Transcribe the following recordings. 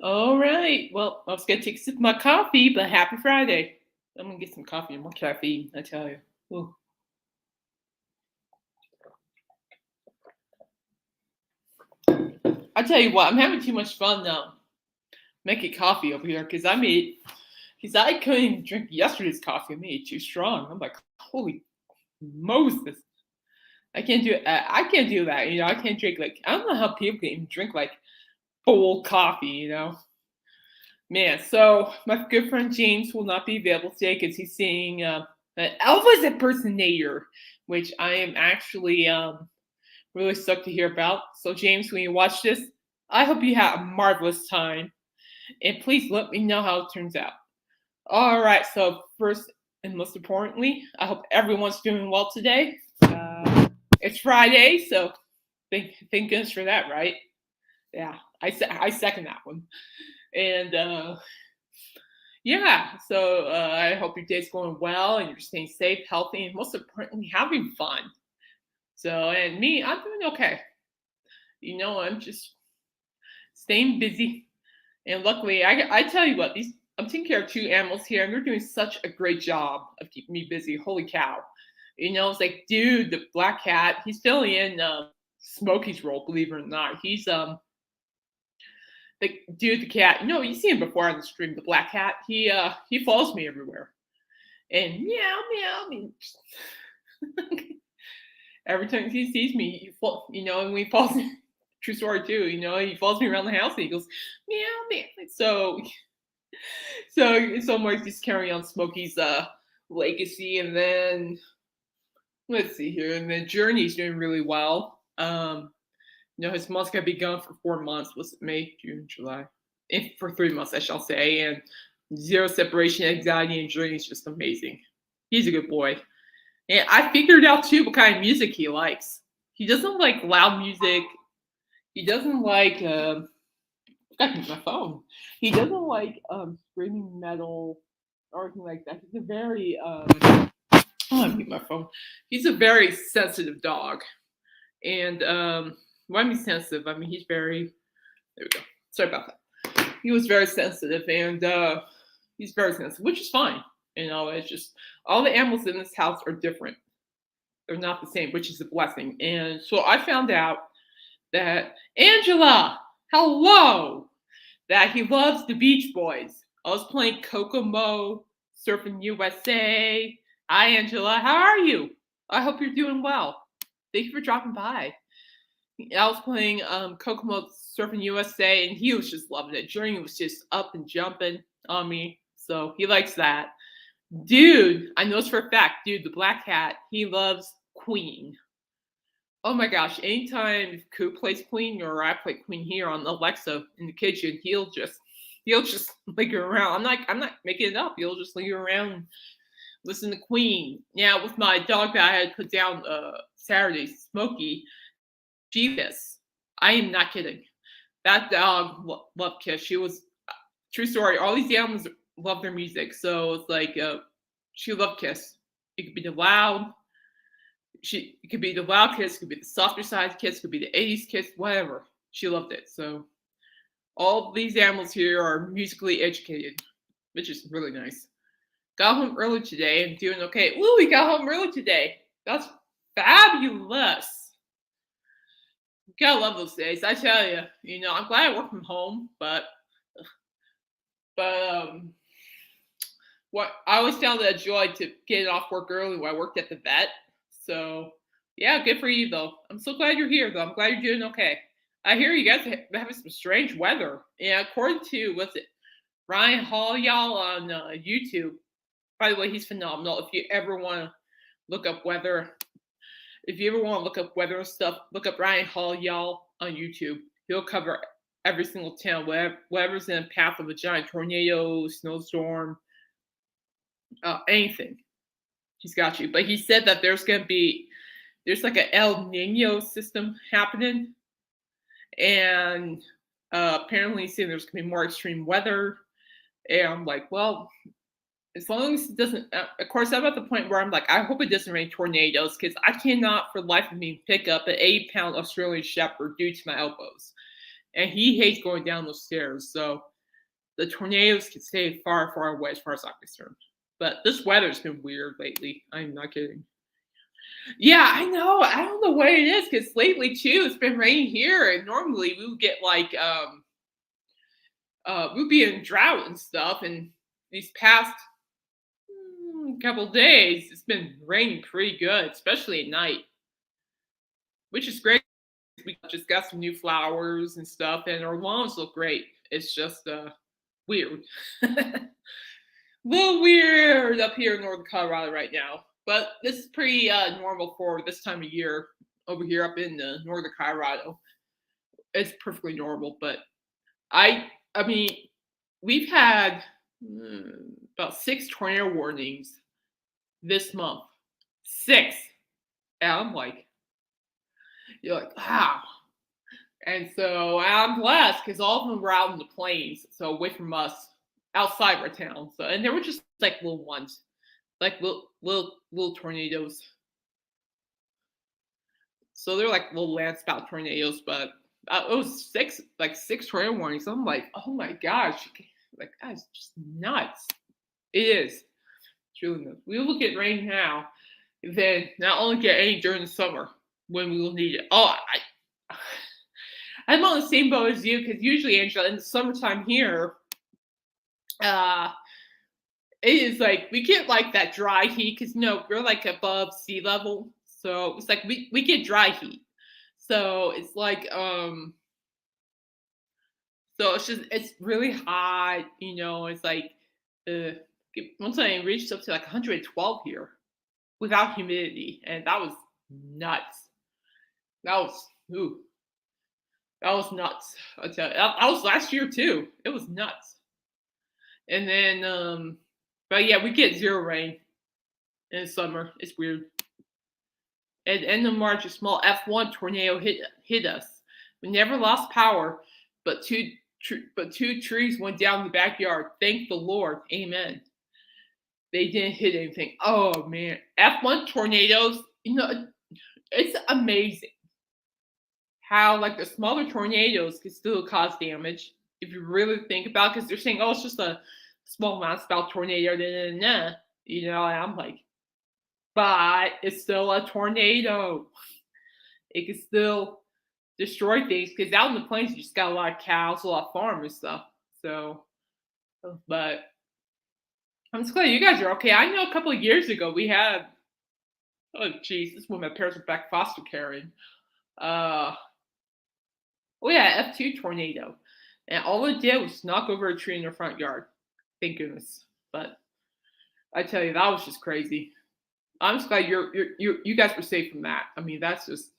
All right. Well, I was gonna take a sip of my coffee, but happy Friday. I'm gonna get some coffee and more caffeine, I tell you. Ooh. I tell you what, I'm having too much fun now making coffee over here because I couldn't even drink yesterday's coffee. I made it too strong. I'm like, holy Moses. I can't do it. I can't do that. I can't drink I don't know how people can even drink like full coffee. Man, so my good friend James will not be available today because he's seeing an Elvis impersonator, which I am actually really stoked to hear about. So, James, when you watch this, I hope you have a marvelous time, and please let me know how it turns out. All right, so first and most importantly, I hope everyone's doing well today. It's Friday, so thank goodness for that, right? Yeah, I second that one. And yeah, so I hope your day's going well and you're staying safe, healthy, and most importantly, having fun. So, and me, I'm doing okay. I'm just staying busy. And luckily, I tell you what, these I'm taking care of two animals here, and they're doing such a great job of keeping me busy. Holy cow! It's like, dude, the black cat, he's filling in Smokey's role. Believe it or not, he's the dude, the cat. You see him before on the stream. The black cat. He follows me everywhere, and meow meow. Every time he sees me, and when he falls, true story too. He follows me around the house and he goes meow meow. So I'm like just carrying on Smokey's legacy, and then let's see here, and then Journey's doing really well. His mom's gonna be gone for 4 months. Was it May, June, July? For 3 months, I shall say, and zero separation anxiety, and Journey's just amazing. He's a good boy. And I figured out too what kind of music he likes. He doesn't like loud music. He doesn't like I got my phone. He doesn't like screaming metal or anything like that. He's a very I mute my phone. He's a very sensitive dog. And when I mean sensitive, I mean he's very there we go. Sorry about that. He was very sensitive and he's very sensitive, which is fine. It's just all the animals in this house are different. They're not the same, which is a blessing. And so I found out that Angela, hello, that he loves the Beach Boys. I was playing Kokomo, Surfing USA. Hi, Angela. How are you? I hope you're doing well. Thank you for dropping by. I was playing Kokomo, Surfing USA, and he was just loving it. Journey was just up and jumping on me, so he likes that. Dude, I know this for a fact. Dude, the black cat, he loves Queen. Oh my gosh, anytime Coop plays Queen or I play Queen here on Alexa in the kitchen, he'll just linger around. I'm not making it up. He'll just linger around and listen to Queen. Now with my dog that I had put down Saturday, Smokey, she Kiss. I am not kidding. That dog loved Kiss. She was true story. All these animals love their music, so it's like she loved Kiss. It could be the loud, it could be the loud Kiss, could be the softer side Kiss, could be the 80s Kiss, whatever. She loved it. So all these animals here are musically educated, which is really nice. Got home early today and doing okay. Ooh, we got home early today. That's fabulous. Gotta love those days. I tell you, I'm glad I work from home, but what I always found it a joy to get off work early when I worked at the vet. So yeah, good for you though. I'm so glad you're here though. I'm glad you're doing okay. I hear you guys are having some strange weather. Yeah, according to what's it, Ryan Hall, y'all on YouTube. By the way, he's phenomenal. If you ever want to look up weather, if you ever want to look up weather and stuff, look up Ryan Hall, y'all on YouTube. He'll cover every single town, whatever's in the path of a giant tornado, snowstorm, anything. He's got you. But he said that there's like an El Nino system happening, and apparently he's saying there's gonna be more extreme weather. And I'm like, well, as long as it doesn't. Of course, I'm at the point where I'm like, I hope it doesn't rain tornadoes because I cannot, for the life of me, pick up an 8-pound Australian Shepherd due to my elbows. and he hates going down those stairs. So the tornadoes can stay far, far away as far as I'm concerned. But this weather's been weird lately. I'm not kidding. Yeah, I know. I don't know what it is because lately too, it's been raining here, and normally we would get like we'd be in drought and stuff. And these past couple days, it's been raining pretty good, especially at night, which is great. We just got some new flowers and stuff, and our lawns look great. It's just weird. A little weird up here in northern Colorado right now, but this is pretty normal for this time of year over here up in northern Colorado. It's perfectly normal, but I mean, we've had about 6 tornado warnings this month. 6. And I'm like, you're like, wow. And so I'm blessed because all of them were out in the plains, so away from us, outside our town. So and they were just like little ones, like little tornadoes. So they're like little landspout tornadoes, but it was 6 tornado warnings. I'm like, oh my gosh, like that's just nuts. It is. It's really nuts. We will get rain now, then not only get any during the summer when we will need it. Oh, I'm on the same boat as you because usually, Angela, in the summertime here, it is like we get like that dry heat because we're like above sea level, so it's like we get dry heat. So it's like so it's really hot, it's like one time it reached up to like 112 here without humidity, and that was nuts. That was ooh. That was nuts. I tell you, that was last year too. It was nuts. And then, but yeah, we get zero rain in the summer. It's weird. At the end of March, a small F1 tornado hit us. We never lost power, but two trees went down in the backyard. Thank the Lord. Amen. They didn't hit anything. Oh man, F1 tornadoes. It's amazing how like the smaller tornadoes can still cause damage if you really think about it, because they're saying, oh, it's just a small landspout tornado, and I'm like, but it's still a tornado. It can still destroy things because out in the plains, you just got a lot of cows, a lot of farm and stuff. So, but I'm just glad you guys are okay. I know a couple of years ago we had, oh geez, this is when my parents were back foster caring. We had an F2 tornado, and all it did was knock over a tree in their front yard. Thank goodness. But I tell you, that was just crazy. I'm just glad you guys were safe from that. I mean, that's just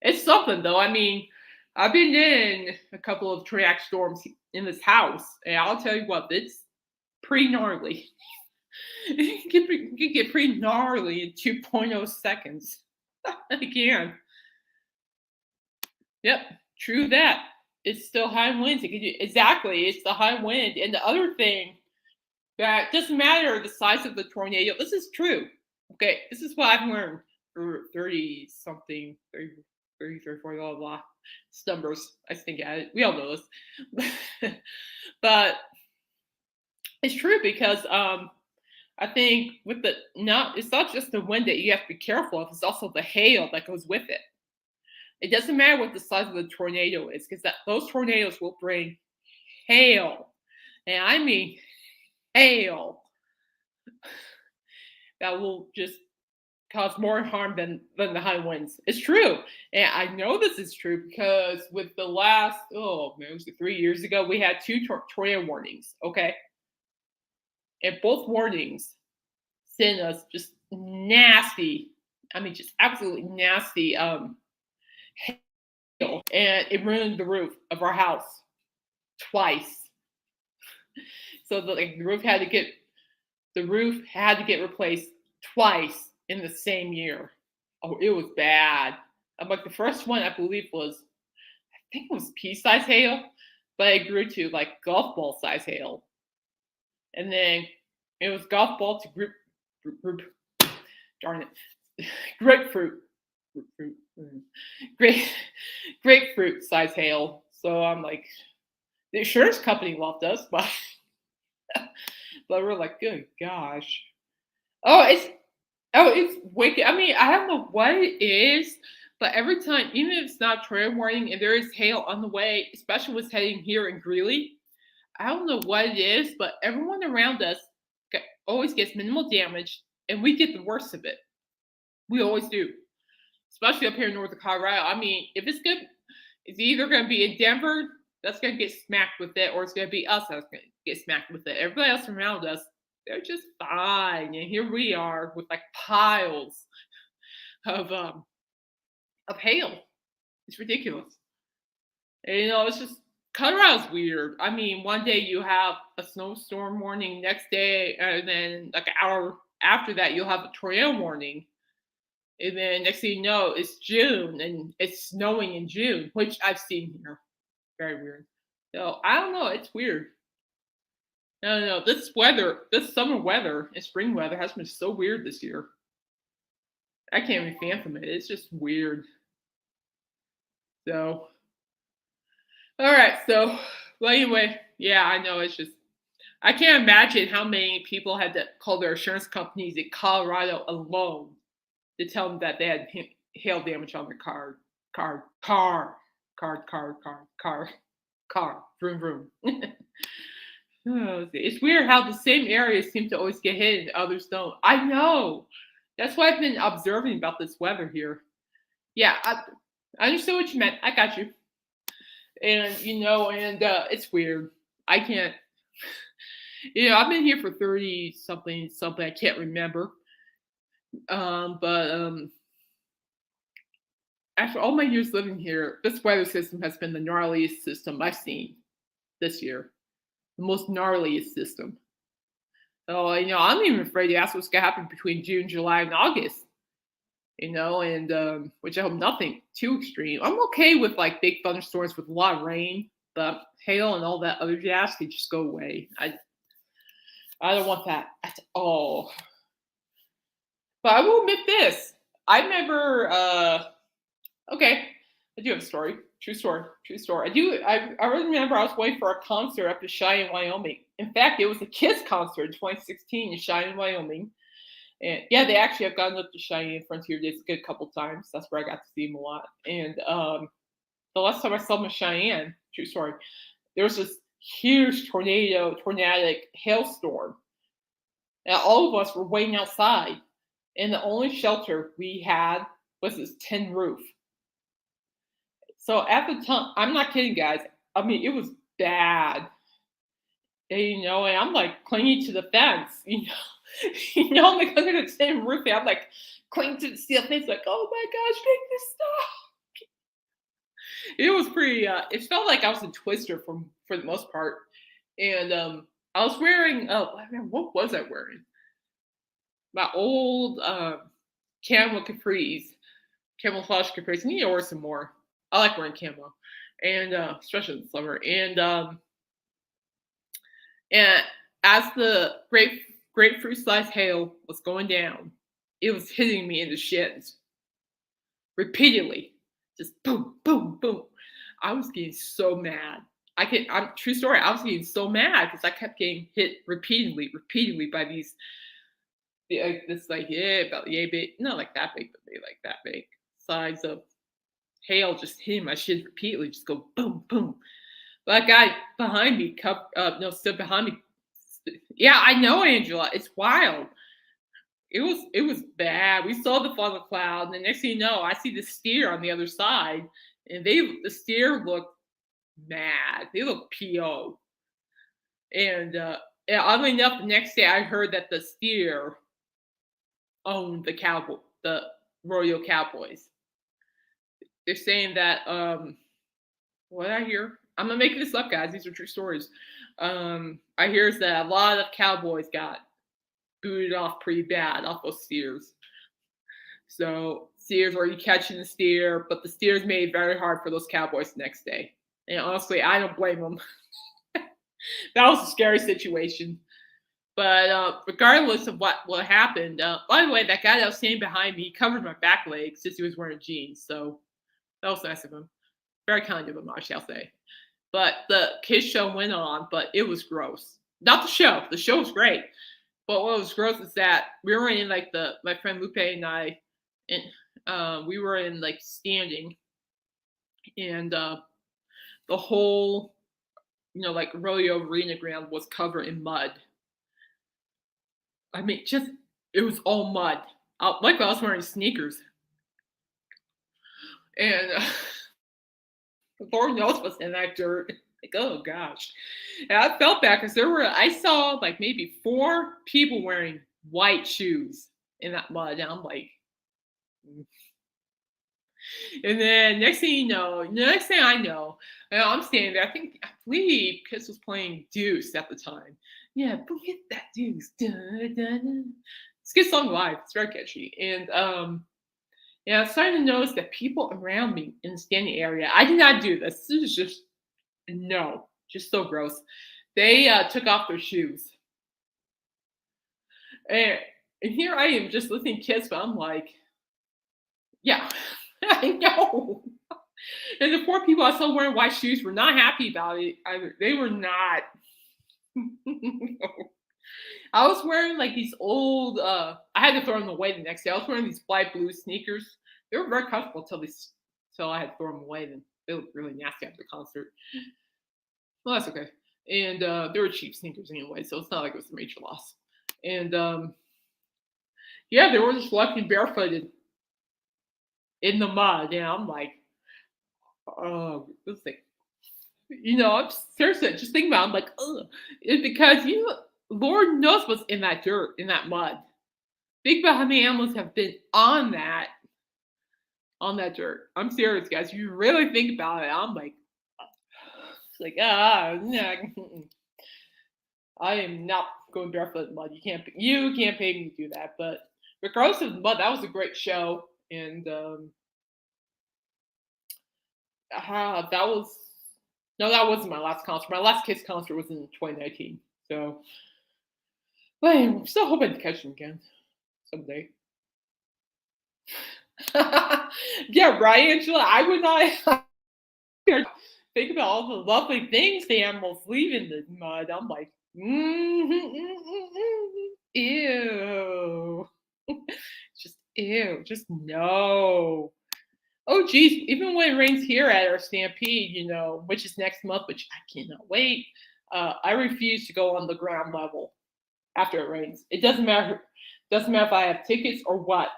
it's something though. I mean, I've been in a couple of tornadic storms in this house, and I'll tell you what, it's pretty gnarly. It can get pretty gnarly in 2.0 seconds. Again. Yep, true that. It's still high winds. Exactly, it's the high wind. And the other thing that doesn't matter the size of the tornado. This is true. Okay, this is what I've learned for 30 something, 30, 40, blah, blah. It's numbers. I think at it. We all know this. But it's true because I think with it's not just the wind that you have to be careful of, it's also the hail that goes with it. It doesn't matter what the size of the tornado is, because those tornadoes will bring hail. And I mean hail. That will just cause more harm than the high winds. It's true. And I know this is true because with the last, it was 3 years ago, we had 2 tornado warnings, okay? And both warnings sent us just nasty, just absolutely nasty hail, and it ruined the roof of our house twice. So the roof had to get replaced twice in the same year. Oh, it was bad. Like the first one, I believe I think it was pea-sized hail, but it grew to like golf ball size hail, and then it was golf ball to darn it, grapefruit size hail. So I'm like, the insurance company loved us, but but we're like, good gosh. Oh, it's wicked. I mean, I don't know what it is, but every time, even if it's not tornado warning and there is hail on the way, especially what's heading here in Greeley, I don't know what it is, but everyone around us always gets minimal damage, and we get the worst of it. We always do, especially up here in northern Colorado. I mean, if it's good, it's either going to be in Denver that's going to get smacked with it, or it's going to be us that's going to get smacked with it. Everybody else around us, they're just fine, and here we are with like piles of um of hail. It's ridiculous. And, it's just Colorado's weird. I mean, one day you have a snowstorm warning, next day, and then like an hour after that, you'll have a tornado warning. And then next thing you know, it's June and it's snowing in June, which I've seen here. Very weird. So I don't know. It's weird. No, no, no. This summer weather and spring weather has been so weird this year. I can't even fathom it. It's just weird. So, all right. So, well, anyway, yeah, I know. It's just, I can't imagine how many people had to call their insurance companies in Colorado alone to tell them that they had hail damage on their car, vroom, vroom. Oh, it's weird how the same areas seem to always get hit and others don't. I know. That's what I've been observing about this weather here. Yeah, I understood what you meant. I got you. And it's weird. I can't. I've been here for 30 something. I can't remember. But after all my years living here, this weather system has been the gnarliest system I've seen this year. The most gnarliest system. So, I'm even afraid to ask what's going to happen between June, July, and August. And which I hope nothing too extreme. I'm okay with like big thunderstorms with a lot of rain, but hail and all that other jazz can just go away. I don't want that at all. But I will admit this. I remember, okay, I do have a story. True story. I really remember I was waiting for a concert up in Cheyenne, Wyoming. In fact, it was a Kiss concert in 2016 in Cheyenne, Wyoming. And yeah, they actually have gone up to Cheyenne Frontier Days a good couple times. That's where I got to see them a lot. And the last time I saw them in Cheyenne, true story, there was this huge tornadic hailstorm. And all of us were waiting outside. And the only shelter we had was this tin roof. So at the time, I'm not kidding, guys. I mean, it was bad. And I'm like clinging to the fence, I'm like under the tin roof. I'm like clinging to the steel fence, like, oh my gosh, make this stop. It was pretty. It felt like I was a Twister for the most part, and I was wearing. Oh, what was I wearing? My old camouflage capris. I need to order some more. I like wearing camo, and especially in the summer. And as the grapefruit size hail was going down, it was hitting me in the shins repeatedly, just boom, boom, boom. I was getting so mad. True story. I was getting so mad because I kept getting hit repeatedly by these. It's like about yay big, not like that big, but maybe like that big size of hail just hitting my shins repeatedly, just go boom, boom. That guy behind me, stood behind me. Yeah, I know, Angela. It's wild. It was bad. We saw the funnel cloud, and the next thing you know, I see the steer on the other side, and the steer looked mad. They looked PO. And oddly enough, the next day I heard that the steer owned the rodeo cowboys. They're saying that what did I hear? I'm not making this up, guys. These are true stories. I hear is that a lot of cowboys got booted off pretty bad off those steers. So steers were catching the steer, but the steers made it very hard for those cowboys the next day. And honestly, I don't blame them. That was a scary situation. But regardless of what happened, by the way, that guy that was standing behind me, he covered my back legs since he was wearing jeans. So that was nice of him. Very kind of them, I shall say. But the kids show went on, but it was gross. Not the show. The show was great. But what was gross is that we were in like my friend Lupe and I, and we were in like standing, and the whole like rodeo arena ground was covered in mud. I mean, just it was all mud. Like I was wearing sneakers, and Lord knows what's in that dirt. Like, oh gosh. And I felt bad because I saw like maybe 4 people wearing white shoes in that mud. And I'm like, "Mm." And then next thing I know, I'm standing there. I believe Kiss was playing Deuce at the time. Yeah, but hit that Deuce. Da, da, da. It's a good song live. It's very catchy. And I started to notice that people around me in the standing area, I did not do this. This is just no, just so gross. They took off their shoes. And, and here I am just listening to Kiss, but I'm like, yeah, I know. And the 4 people I saw wearing white shoes were not happy about it either. They were not. I was wearing like these old, I had to throw them away the next day. I was wearing these light blue sneakers. They were very comfortable till I had to throw them away. Then they looked really nasty after the concert. Well, that's okay. And they were cheap sneakers anyway, so it's not like it was a major loss. And yeah, they were just walking barefooted in the mud. And I'm like, oh, this thing. I'm seriously just thinking about it, I'm like, ugh. It's because Lord knows what's in that dirt, in that mud. Think about how many animals have been on that dirt. I'm serious, guys. If you really think about it, I'm like, it's like, nah, I am not going barefoot in mud. You can't pay me to do that. But regardless of the mud, that was a great show, and that wasn't my last concert. My last Kiss concert was in 2019. So, but I'm still hoping to catch them again someday. Yeah, right, Angela. I would not think about all the lovely things the animals leave in the mud. I'm like, ew. Just ew. Just no. Oh geez, even when it rains here at our Stampede, which is next month, which I cannot wait. I refuse to go on the ground level after it rains. It doesn't matter. Doesn't matter if I have tickets or what.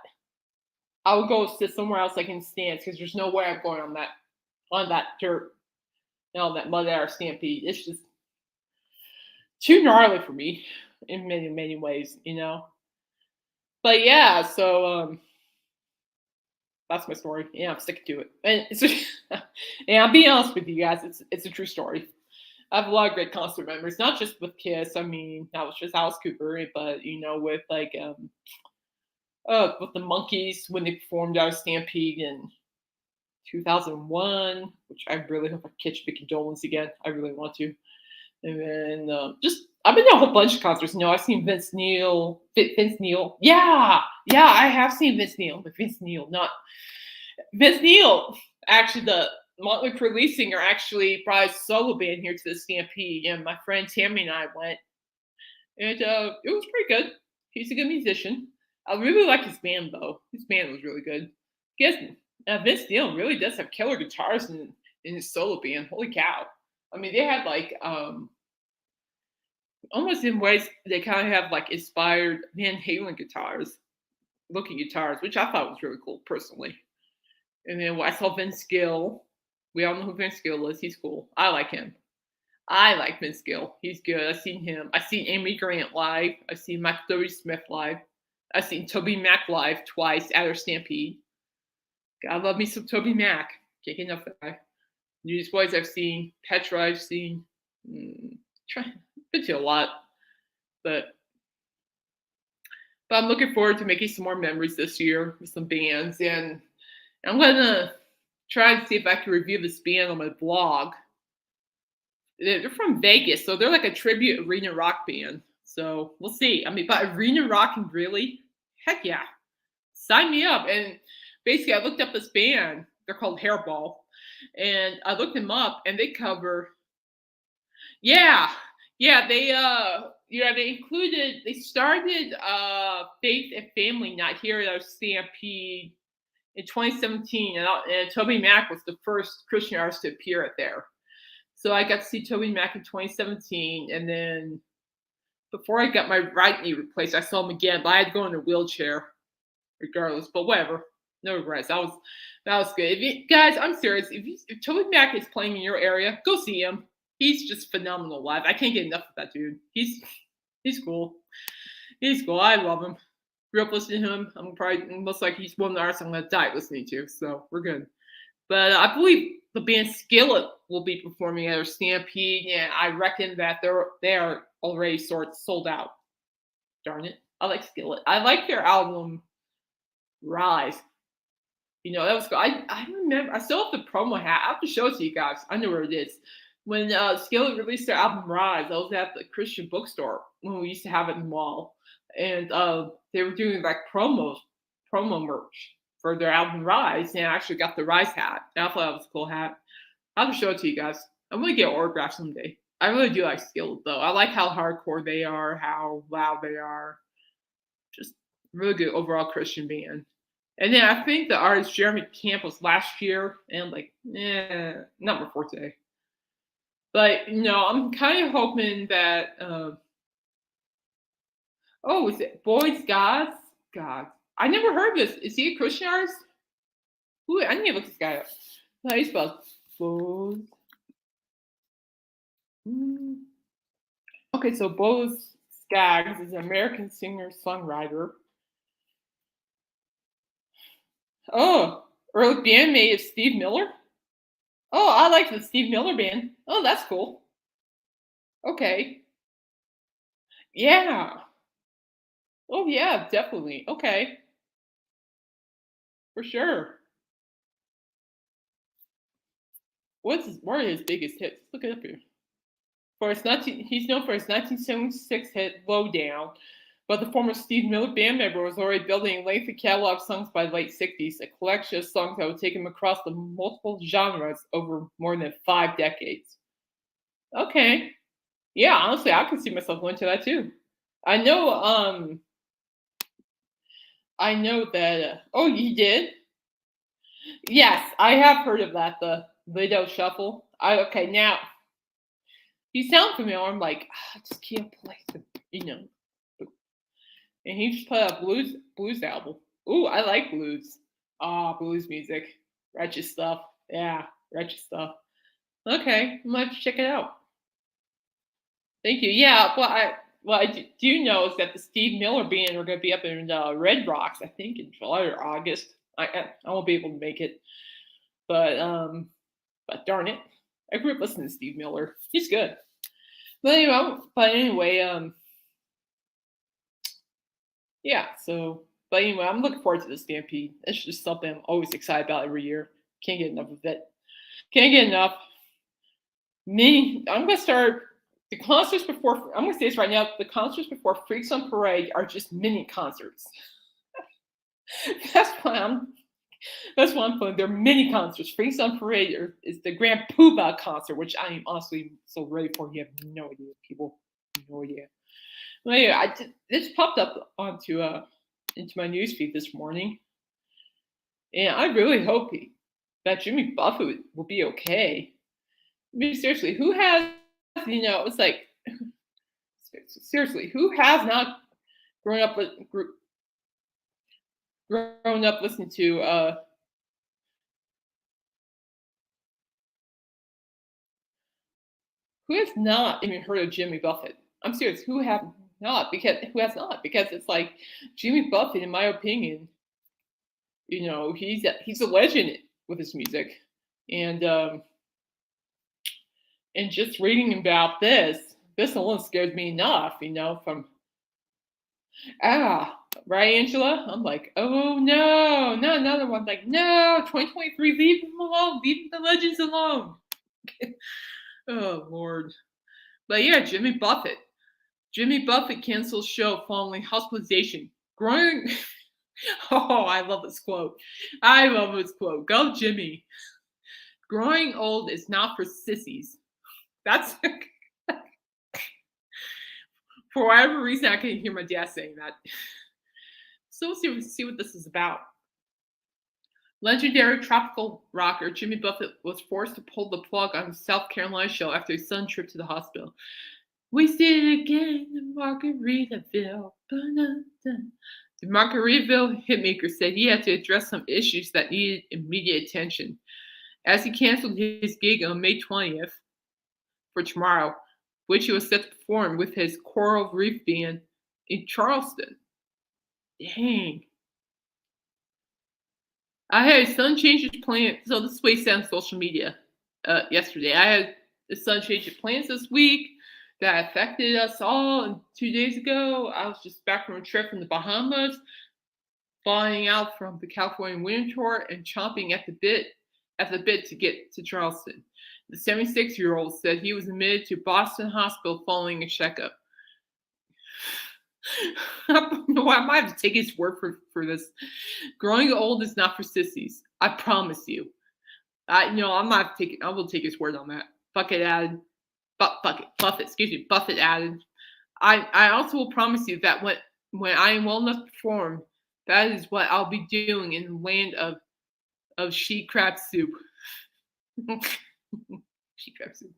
I will go sit somewhere else I can stand because there's no way I'm going on that dirt, that mud at our Stampede. It's just too gnarly for me in many, many ways, But yeah, so that's my story. Yeah, I'm sticking to it. And and I'll be honest with you guys, it's a true story. I have a lot of great concert memories, not just with Kiss. I mean, that was just Alice Cooper, but with like with the Monkees when they performed our Stampede in 2001, which I really hope I catch Big Condolence again. I really want to. And then I've been to a whole bunch of concerts. I've seen Vince Neil. Yeah, I have seen Vince Neil, but Vince Neil. Actually, the Motley Crue lead singer actually brought his solo band here to the Stampede, and my friend Tammy and I went, and it was pretty good. He's a good musician. I really like his band though. His band was really good. Vince Neil really does have killer guitars in his solo band. Holy cow! I mean, they had like almost in ways they kind of have like inspired Van Halen looking guitars, which I thought was really cool personally. And then I saw Vince Gill. We all know who Vince Gill is. He's cool. I like him. I like Vince Gill. He's good. I've seen him. I've seen Amy Grant live. I've seen Michael W. Smith live. I've seen Toby Mac live twice at our Stampede. I love me some Toby Mac. Can't get enough of that guy. Newsboys I've seen. Petra I've seen. Been to a lot. But I'm looking forward to making some more memories this year with some bands. And I'm going to try and see if I can review this band on my blog. They're from Vegas, so they're like a tribute arena rock band. So we'll see. I mean, but arena rocking, really? Heck yeah. Sign me up. And basically, I looked up this band. They're called Hairball, and I looked them up, and they cover. Yeah, yeah, they started Faith and Family Night here at our Stampede in 2017, and Toby Mac was the first Christian artist to appear at there. So I got to see Toby Mac in 2017, and then before I got my right knee replaced, I saw him again, but I had to go in a wheelchair regardless. But whatever, no regrets. That was good. Guys, I'm serious. If Toby Mac is playing in your area, go see him. He's just phenomenal live. I can't get enough of that dude. He's cool. He's cool. I love him. Grew up listening to him. I'm probably most like he's one of the artists I'm gonna die listening to. So we're good. But I believe the band Skillet will be performing at our Stampede, and I reckon that they are already sold out. Darn it. I like Skillet. I like their album Rise. That was good. I remember I still have the promo hat. I have to show it to you guys. I know where it is. When Skillet released their album Rise, I was at the Christian bookstore when we used to have it in the mall. And they were doing like promo merch for their album Rise, and I actually got the Rise hat. And I thought that was a cool hat. I'll have to show it to you guys. I'm gonna get autographed someday. I really do like Skillet though. I like how hardcore they are, how loud they are. Just really good overall Christian band. And then I think the artist Jeremy Camp was last year, and I'm like, not my forte. But I'm kind of hoping that. Oh, is it Boyd's Gods? God, I never heard this. Is he a Christian artist? Ooh, I need to look this guy up. How do you spell Bose? Okay, so Bose Skaggs is an American singer-songwriter. Oh, early bandmate of Steve Miller? Oh, I like the Steve Miller band. Oh, that's cool. Okay. Yeah. Oh, yeah, definitely. Okay. For sure. What are his biggest hits? Look it up here. He's known for his 1976 hit "Lowdown," but the former Steve Miller band member was already building a lengthy catalog of songs by the late '60s, a collection of songs that would take him across the multiple genres over more than 5 decades. Okay, yeah, honestly, I can see myself going to that too. I know, that. Oh, you did? Yes, I have heard of that. The Lido Shuffle. Okay now. You sound familiar. I'm like, I just can't place it, And he just put out a blues album. Ooh, I like blues. Blues music, wretched stuff. Yeah, wretched stuff. Okay, I'm gonna have to check it out. Thank you. Yeah, what I do know is that the Steve Miller band are going to be up in Red Rocks, I think, in July or August. I won't be able to make it, but darn it, I grew up listening to Steve Miller. He's good. But anyway, yeah. But anyway, I'm looking forward to the Stampede. It's just something I'm always excited about every year. Can't get enough of it. Can't get enough. I'm gonna start the concerts before. I'm gonna say this right now. The concerts before Freaks on Parade are just mini concerts. That's why I'm putting. They're mini concerts. Freaks on Parade is the Grand Poobah concert, which I am honestly so ready for. You have no idea, people. No idea. Well, yeah, this popped up into my newsfeed this morning, and I really hope that Jimmy Buffett will be okay. I mean, seriously, who has it's like seriously, who has not grown up listening to who has not even heard of Jimmy Buffett? I'm serious. Who has not? Because it's like Jimmy Buffett, in my opinion, he's a legend with his music, and just reading about this alone scares me enough. From right, Angela. I'm like, oh no, not another one. Like, no, 2023, leave them alone, leave the legends alone. Oh Lord. But yeah, Jimmy Buffett cancels show following hospitalization. Growing Oh, I love this quote. I love this quote. Go, Jimmy. Growing old is not for sissies. That's for whatever reason I can hear my dad saying that. So we'll see what this is about. Legendary tropical rocker Jimmy Buffett was forced to pull the plug on his South Carolina show after his son trip to the hospital. We see it again in Margaritaville. Ba-dun-dun. The Margaritaville hitmaker said he had to address some issues that needed immediate attention, as he canceled his gig on May 20th for tomorrow, which he was set to perform with his Coral Reef Band in Charleston. Dang. I had his son change his plan. So this is what he said on social media yesterday. I had his son change his plans this week. That affected us all. And 2 days ago, I was just back from a trip from the Bahamas, flying out from the California winter tour and chomping at the bit to get to Charleston. The 76-year-old said he was admitted to Boston Hospital following a checkup. I might have to take his word for this. Growing old is not for sissies. I promise you. I will take his word on that. Buffett added. Buffett added. I also will promise you that when I am well enough to perform, that is what I'll be doing in the land of sheet crab soup. Sheet crab soup.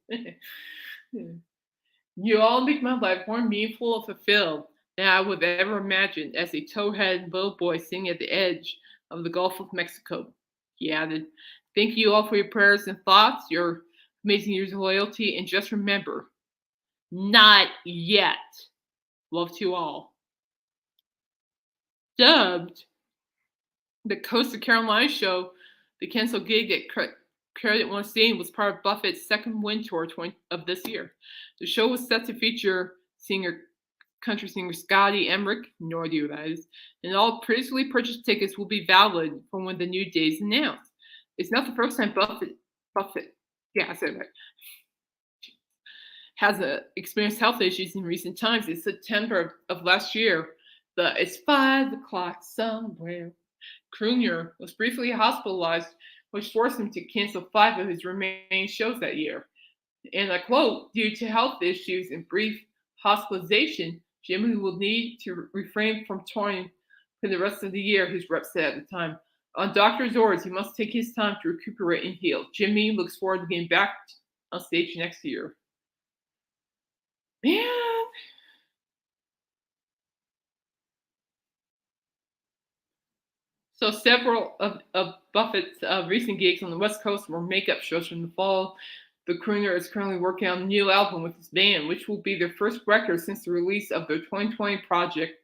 You all make my life more meaningful and fulfilled than I would ever imagine, as a towhead little boy sitting at the edge of the Gulf of Mexico. He added, thank you all for your prayers and thoughts, your amazing years of loyalty, and just remember, not yet. Love to all. Dubbed the Coast of Carolina show, the canceled gig at Credit One Stadium was part of Buffett's second win tour of this year. The show was set to feature country singer Scotty Emmerich, no idea who that is, and all previously purchased tickets will be valid for when the new day is announced. It's not the first time Buffett, yeah, I said it right, has experienced health issues in recent times. In September of last year, It's 5 o'clock somewhere crooner was briefly hospitalized, which forced him to cancel 5 of his remaining shows that year. And I quote, due to health issues and brief hospitalization, Jimmy will need to refrain from touring for the rest of the year, his rep said at the time. On doctor's orders, he must take his time to recuperate and heal. Jimmy looks forward to getting back on stage next year. Man. So several of Buffett's recent gigs on the West Coast were makeup shows from the fall. The crooner is currently working on a new album with his band, which will be their first record since the release of their 2020 project,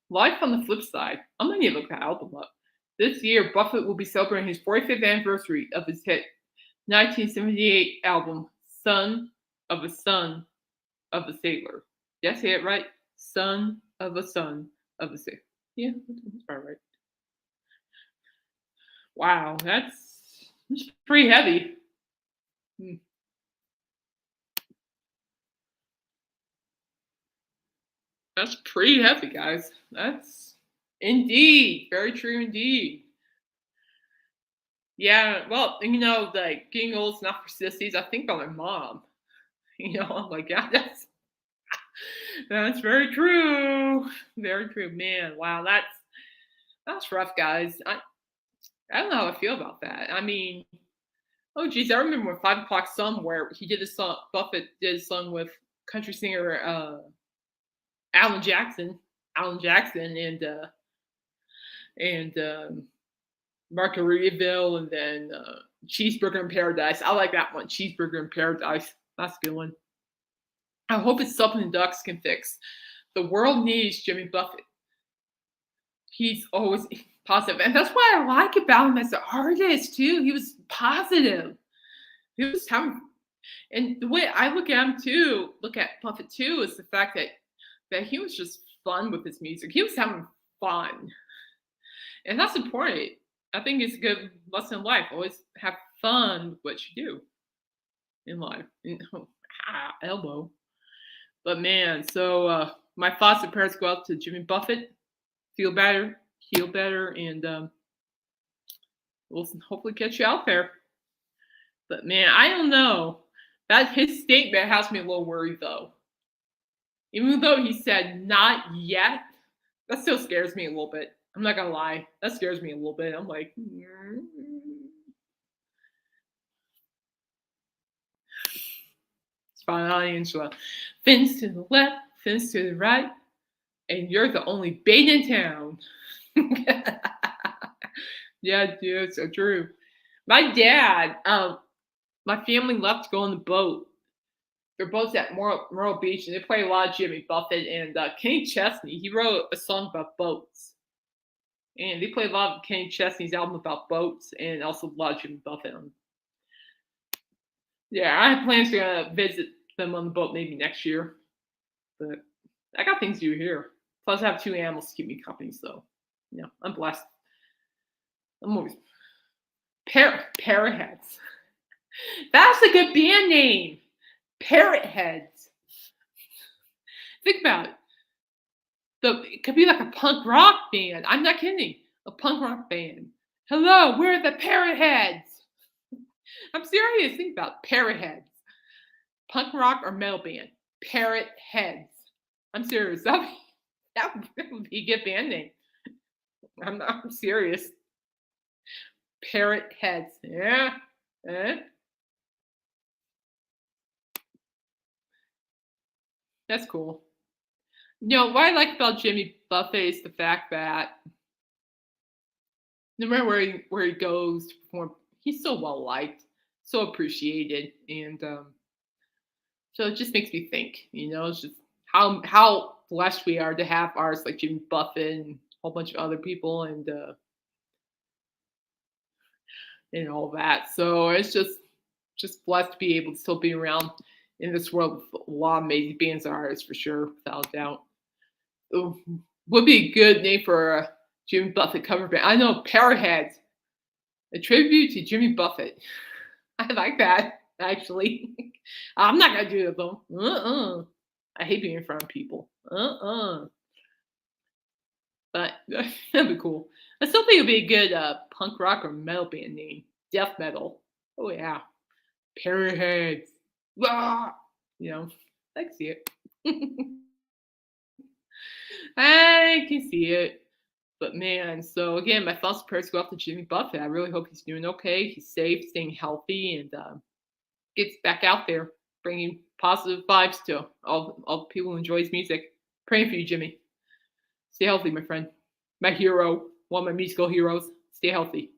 Life on the Flip Side. I'm going to look that album up. This year, Buffett will be celebrating his 45th anniversary of his hit 1978 album, Son of a Sailor. Did I say it right? Son of a Sailor. Yeah, that's about right. Wow, that's pretty heavy. That's pretty heavy, guys. That's indeed very true indeed. Yeah, well, like getting old is not for sissies. I think about my mom. I'm like, yeah, that's very true. Very true, man. Wow, that's rough, guys. I don't know how I feel about that. I mean, oh geez, I remember when 5 o'clock somewhere he did a song. Buffett did a song with country singer Alan Jackson, and Margaritaville, and then Cheeseburger in Paradise. I like that one, Cheeseburger in Paradise. That's a good one. I hope it's something the Ducks can fix. The world needs Jimmy Buffett. He's always positive, and that's what I like about him as an artist too. He was positive. He was having, and the way I look at Buffett too, is the fact that he was just fun with his music. He was having fun. And that's important. I think it's a good lesson in life. Always have fun with what you do in life. Elbow. But man, so my thoughts and prayers go out to Jimmy Buffett. Feel better. heal better, and we'll hopefully catch you out there. But man, I don't know. That his statement has me a little worried though. Even though he said not yet, that still scares me a little bit. I'm not gonna lie. That scares me a little bit. I'm like, it's fine, Angela. Fins to the left, fins to the right, and you're the only bait in town. Yeah, dude, so true. My dad, my family left to go on the boat. They're both at Myrtle Beach, and they play a lot of Jimmy Buffett and Kenny Chesney. He wrote a song about boats, and they play a lot of Kenny Chesney's album about boats, and also a lot of Jimmy Buffett. Yeah, I have plans to visit them on the boat maybe next year, but I got things to do here. Plus, I have 2 animals to keep me company, so yeah, I'm blessed. I'm always Parrot Heads. That's a good band name. Parrot Heads. Think about it. It could be like a punk rock band. I'm not kidding. A punk rock band. Hello, we're the Parrot Heads. I'm serious. Think about it. Parrot Heads. Punk rock or metal band. Parrot Heads. I'm serious. That would be a good band name. I'm serious. Parrot Heads. Yeah. That's cool. You know, what I like about Jimmy Buffett is the fact that no matter where he goes to perform, he's so well liked, so appreciated, and so it just makes me think. It's just how blessed we are to have artists like Jimmy Buffett and a whole bunch of other people, and all that. So it's just blessed to be able to still be around in this world with a lot of amazing bands and artists for sure, without a doubt. Would be a good name for a Jimmy Buffett cover band. I know, Parrotheads, a tribute to Jimmy Buffett. I like that, actually. I'm not gonna do it though. I hate being in front of people. But that'd be cool. I still think it'd be a good punk rock or metal band name. Death metal. Oh yeah. Parrotheads. Ah! I can see it. I can see it. But man, so again, my thoughts and prayers go out to Jimmy Buffett. I really hope he's doing okay. He's safe, staying healthy, and gets back out there, bringing positive vibes to all the people who enjoy his music. Praying for you, Jimmy. Stay healthy, my friend. My hero, one of my musical heroes. Stay healthy.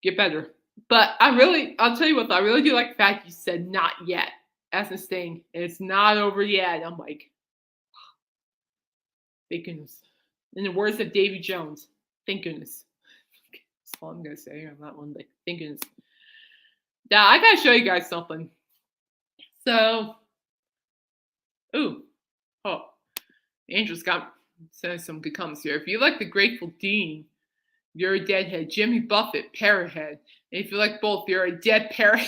Get better. But I'll tell you what, though, I really do like the fact you said not yet as a thing. And it's not over yet. I'm like, thank goodness. In the words of Davy Jones, thank goodness. That's all I'm going to say on that one, but thank goodness. Now, I got to show you guys something. So, Angel's got says some good comments here. If you like the Grateful Dean, you're a deadhead. Jimmy Buffett, parrothead. And if you like both, you're a dead parrot.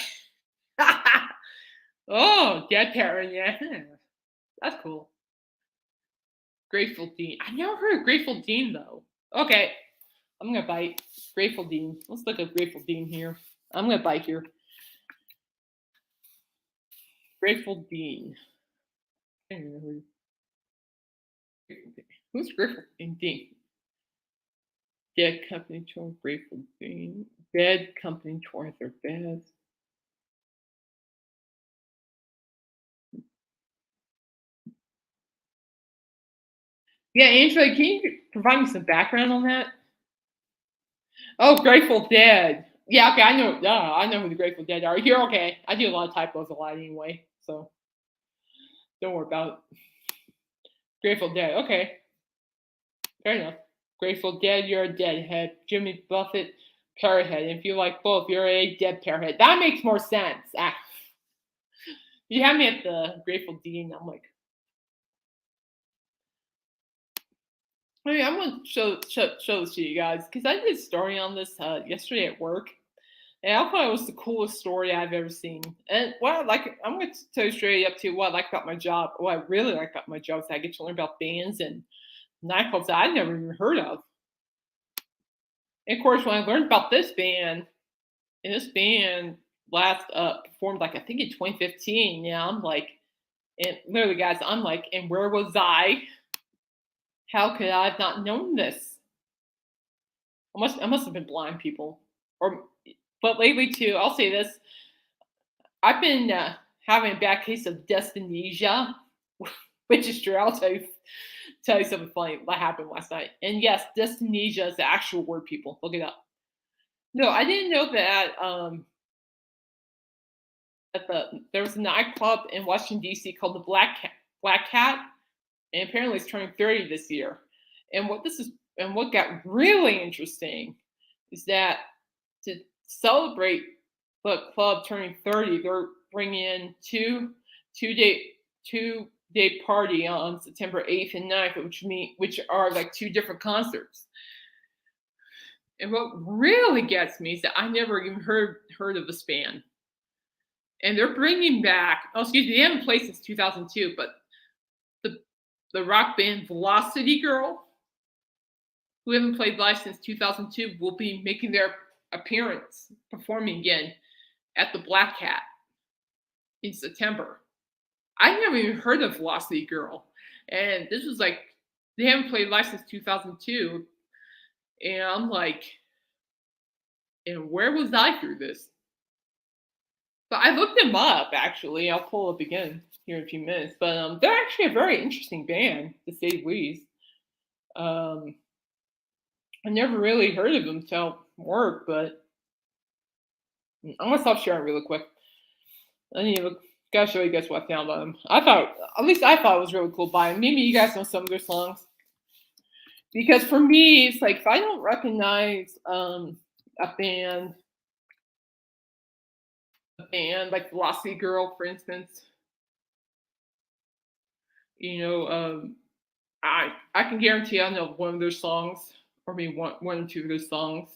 Oh, dead parrot, yeah. That's cool. Grateful Dean. I never heard of Grateful Dean, though. Okay, I'm going to bite. Grateful Dean. Let's look at Grateful Dean here. I'm going to bite here. Grateful Dean. I don't know who's Grateful Dean? Dead Company Tour, Grateful Dean. Dead Company Tour, their beds. Yeah, Angela, can you provide me some background on that? Oh, Grateful Dead. Yeah, okay, I know who the Grateful Dead are. You're okay. I do a lot of typos a lot anyway, so don't worry about it. Grateful Dead, okay. Fair enough. Grateful Dead, you're a deadhead. Jimmy Buffett, parrothead. If you like both, you're a dead parrothead. That makes more sense. You have me at the Grateful Dean. I'm like, hey, I'm gonna show this to you guys because I did a story on this yesterday at work, and I thought it was the coolest story I've ever seen. And what I like, I'm gonna tell you straight up to what I like about my job. What I really like about my job is I get to learn about bands and nightclubs that I'd never even heard of. And of course, when I learned about this band, and this band last performed like I think in 2015. Yeah, I'm like, and literally, guys, I'm like, and where was I? How could I have not known this? I must have been blind, people. Or, but lately too, I'll say this: I've been having a bad case of dyskinesia, which is true. I'll tell you something funny that happened last night. And yes, dyskinesia is the actual word. People, look it up. No, I didn't know that. There was a nightclub in Washington D.C. called the Black Cat, and apparently it's turning 30 this year. And what got really interesting is that to celebrate the club turning 30, they're bringing in two day party on September 8th and 9th, which are like two different concerts. And what really gets me is that I never even heard of this band. And they're bringing back, oh, excuse me, they haven't played since 2002, but the rock band Velocity Girl, who haven't played live since 2002, will be making their appearance, performing again at the Black Cat in September. I never even heard of Velocity Girl. And this was like, they haven't played live since 2002. And I'm like, and where was I through this? But I looked them up, actually. I'll pull up again here in a few minutes. But they're actually a very interesting band, to say the least. I never really heard of them till work, but I'm going to stop sharing really quick. Gotta show you guys what I found about them. I thought it was really cool by them. Maybe you guys know some of their songs. Because for me, it's like, if I don't recognize a band like Velocity Girl, for instance, I can guarantee I know one of their songs, or maybe one or two of their songs.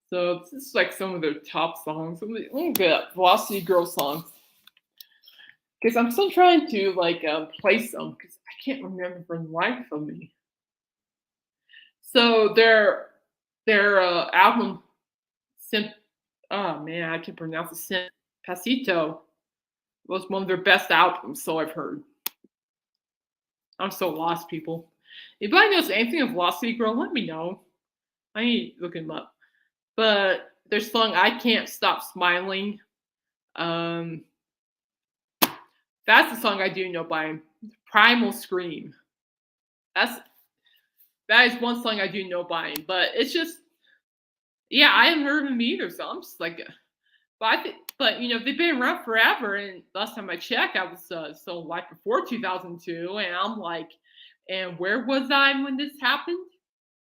So this is like some of their top songs. Let me get up Velocity Girl songs, because I'm still trying to play some, because I can't remember for the life of me. So their album oh man, I can pronounce it. Pasito was one of their best albums, so I've heard. I'm so lost, people. If anybody knows anything of Velocity Girl, let me know. I need to look him up. But their song "I Can't Stop Smiling," that's the song I do know by him. Primal Scream. That is one song I do know by him. But it's just, yeah, I haven't heard of him either. So I'm just like, but they've been around forever. And last time I checked, I was so like before 2002, and I'm like, and where was I when this happened?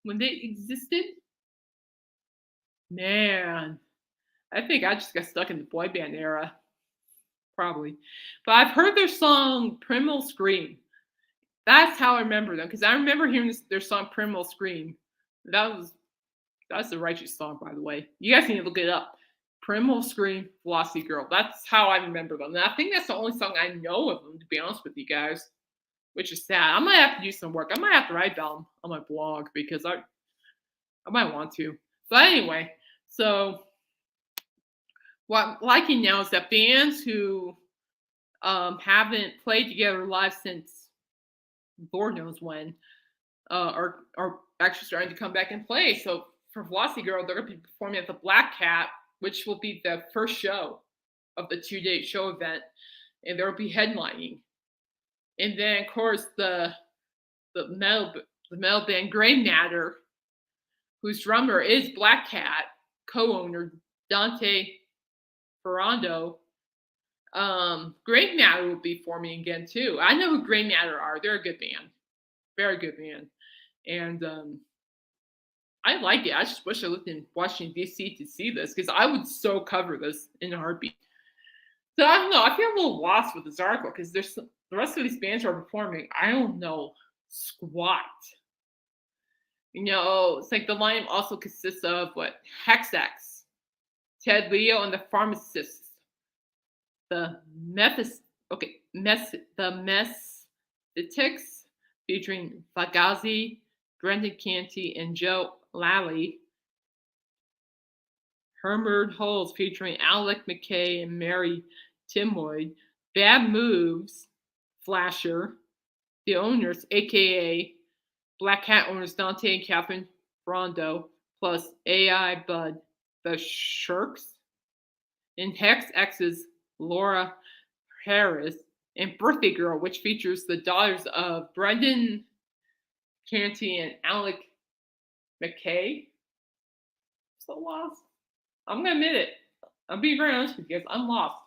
When they existed? Man, I think I just got stuck in the boy band era, probably. But I've heard their song "Primal Scream." That's how I remember them, because I remember hearing their song "Primal Scream." That's the righteous song, by the way. You guys need to look it up. Primal Scream, Velocity Girl. That's how I remember them. And I think that's the only song I know of them, to be honest with you guys, which is sad. I might have to do some work. I might have to write down on my blog, because I might want to. But anyway, so what I'm liking now is that bands who haven't played together live since Lord knows when are actually starting to come back and play. So for Velocity Girl, they're going to be performing at the Black Cat, which will be the first show of the 2-day show event, and they'll be headlining. And then, of course, the metal band Grey Matter, whose drummer is Black Cat co-owner Dante Ferrando. Grey Matter will be forming again too. I know who Grey Matter are. They're a good band, very good band, and I like it. I just wish I lived in Washington D.C. to see this, because I would so cover this in a heartbeat. So I don't know. I feel a little lost with this article, because the rest of these bands are performing. I don't know squat. It's like the lineup also consists of Hexx, Ted Leo and the Pharmacists, the Mesthetics, featuring Fagazi, Brendan Canty, and Joe Lally, Hermerd Holes featuring Alec McKay and Mary Timoyd, Bad Moves, Flasher, The Owners, aka Black Cat owners Dante and Catherine Rondo, plus AI Bud, The Shirks, and Hex X's Laura Harris, and Birthday Girl, which features the daughters of Brendan Canty and Alec McKay. So lost. I'm gonna admit it. I'm being very honest with you guys. I'm lost.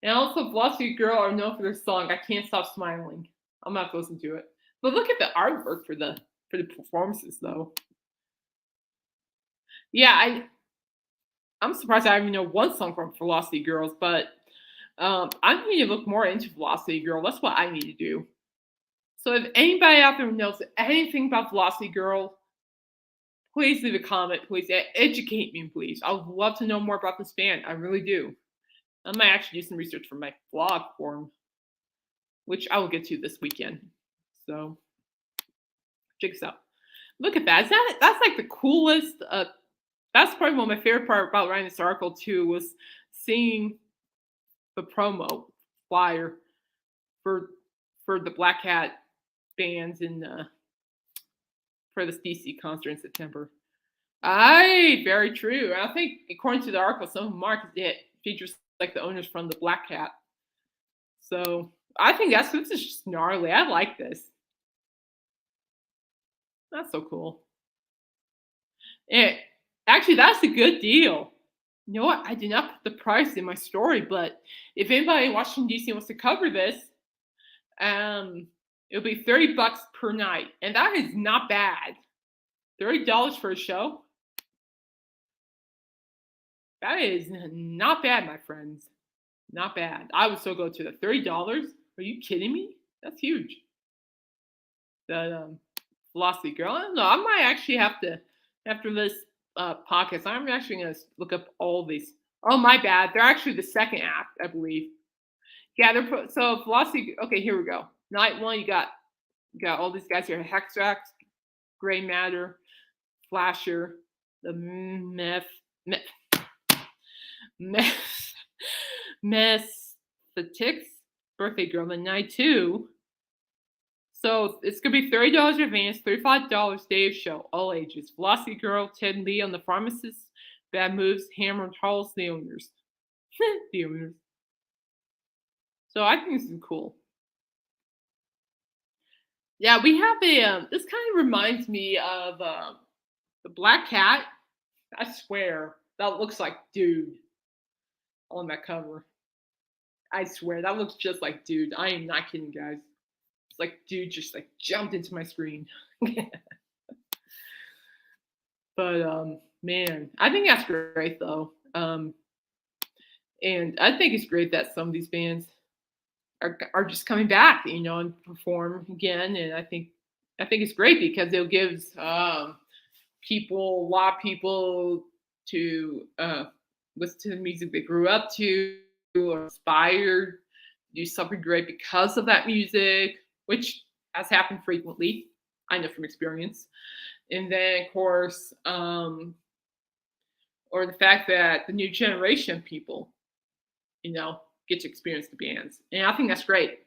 And also, Velocity Girl are known for their song "I Can't Stop Smiling." I'm gonna have to listen to it. But look at the artwork for the performances, though. Yeah, I'm surprised I even know one song from Velocity Girls, but I need to look more into Velocity Girl. That's what I need to do. So if anybody out there knows anything about Velocity Girl, please leave a comment. Please educate me, please. I would love to know more about this band. I really do. I might actually do some research for my blog form, which I will get to this weekend. So check this out. Look at that. That's like the coolest. That's probably one of my favorite part about writing this article too, was seeing the promo flyer for the Black Hat bands in for this DC concert in September. Very true. I think according to the article, some of Mark it features like the owners from the Black Cat. So I think this is just gnarly. I like this. That's so cool. And actually, that's a good deal. You know what? I did not put the price in my story, but if anybody in Washington D.C. wants to cover this, it'll be $30 per night, and that is not bad. $30 for a show. That is not bad, my friends. Not bad. I would still go to the $30. Are you kidding me? That's huge. The Velocity Girl. I don't know. I might actually have to, after this podcast, I'm actually going to look up all these. Oh, my bad. They're actually the second act, I believe. Yeah, so Velocity. Okay, here we go. Night one, you got all these guys here: Hexax, Gray Matter, Flasher, the Mess, Birthday Girl. Then night two. So it's gonna be $30 advance, $35 day of show, all ages. Velocity Girl, Ted Lee on the Pharmacist, Bad Moves, Hammer and Charles, the owners. The owners. So I think this is cool. Yeah, we have a. This kind of reminds me of the Black Cat. I swear that looks like Dude on that cover. I swear that looks just like Dude. I am not kidding, guys. It's like Dude just like jumped into my screen. But man, I think that's great though. And I think it's great that some of these bands are just coming back, and perform again. And I think it's great because it gives a lot of people to listen to the music they grew up to or inspired to do something great because of that music, which has happened frequently. I know from experience. And then, of course, or the fact that the new generation of people, get to experience the bands. And I think that's great.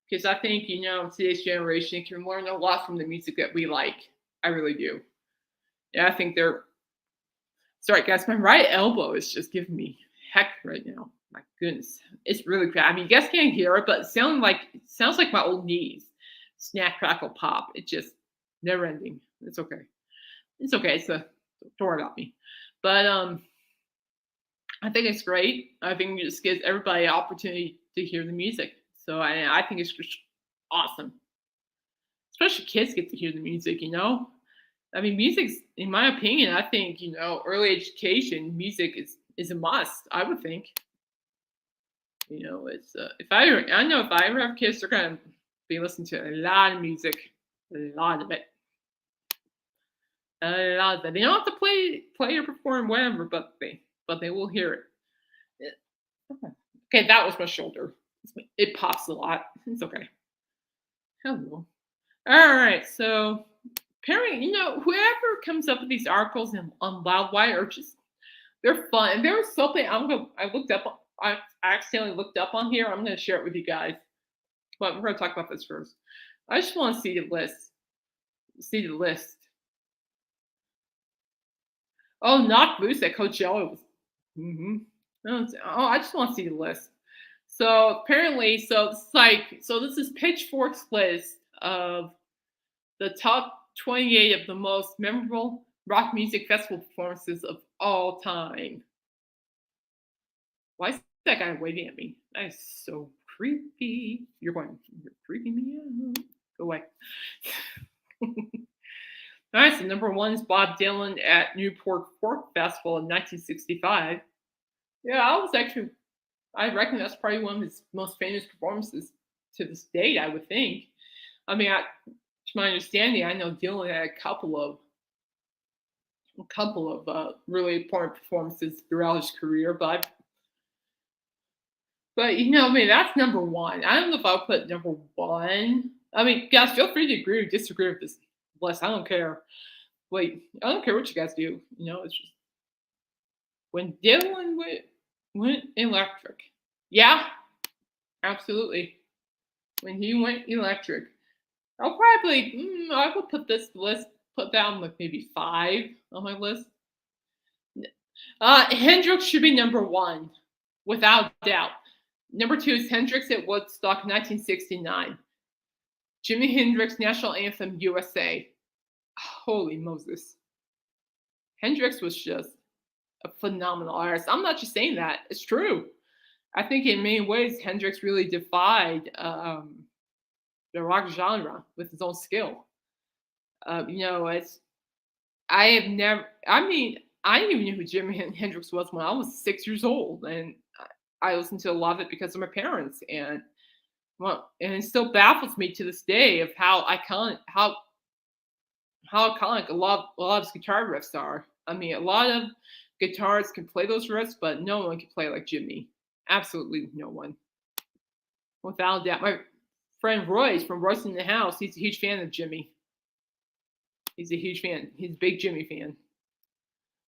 Because I think, today's generation can learn a lot from the music that we like. I really do. Yeah, I think sorry guys, my right elbow is just giving me heck right now. My goodness. It's really bad. I mean, you guys can't hear it, but it sounds like my old knees. Snap, crackle, pop. It's just never ending. It's okay. It's okay. Don't worry about me. But I think it's great. I think it just gives everybody an opportunity to hear the music. So I think it's just awesome. Especially kids get to hear the music, I mean, music's, in my opinion, I think, early education, music is a must, I would think. It's, I know if I ever have kids, they're going to be listening to a lot of music. A lot of it. A lot of it. They don't have to play or perform whatever, but they will hear it. Okay, that was my shoulder. It pops a lot. It's okay. Hello. All right, so apparently, whoever comes up with these articles on Loudwire are just they're fun. And there was something I looked up. I accidentally looked up on here. I'm gonna share it with you guys. But we're gonna talk about this first. I just want to see the list. See the list. Oh, Knock Boost at Coachella was. Mm-hmm. Oh, I just want to see the list. So apparently, this is Pitchfork's list of the top 28 of the most memorable rock music festival performances of all time. Why is that guy waving at me? That is so creepy. You're creeping me out. Go away. All right, so number one is Bob Dylan at Newport Folk Festival in 1965. Yeah, I reckon that's probably one of his most famous performances to this date, I would think. I mean, to my understanding, I know Dylan had a couple of really important performances throughout his career, but I mean, that's number one. I don't know if I'll put number one. I mean, guys, feel free to agree or disagree with this list. I don't care. I don't care what you guys do. It's just when Dylan went electric. Yeah, absolutely. When he went electric, I would put down like maybe 5 on my list. Hendrix should be number one, without doubt. Number 2 is Hendrix at Woodstock 1969. Jimi Hendrix National Anthem USA. Holy Moses. Hendrix was just a phenomenal artist. I'm not just saying that. It's true. I think in many ways, Hendrix really defied the rock genre with his own skill. I didn't even know who Jimi Hendrix was when I was 6 years old, and I listened to a lot of it because of my parents, and it still baffles me to this day of how iconic a lot of his guitar riffs are. I mean, a lot of guitarists can play those riffs, but no one can play like Jimmy. Absolutely no one. Without doubt. My friend Royce from Royce in the House, he's a huge fan of Jimmy. He's a huge fan. He's a big Jimmy fan.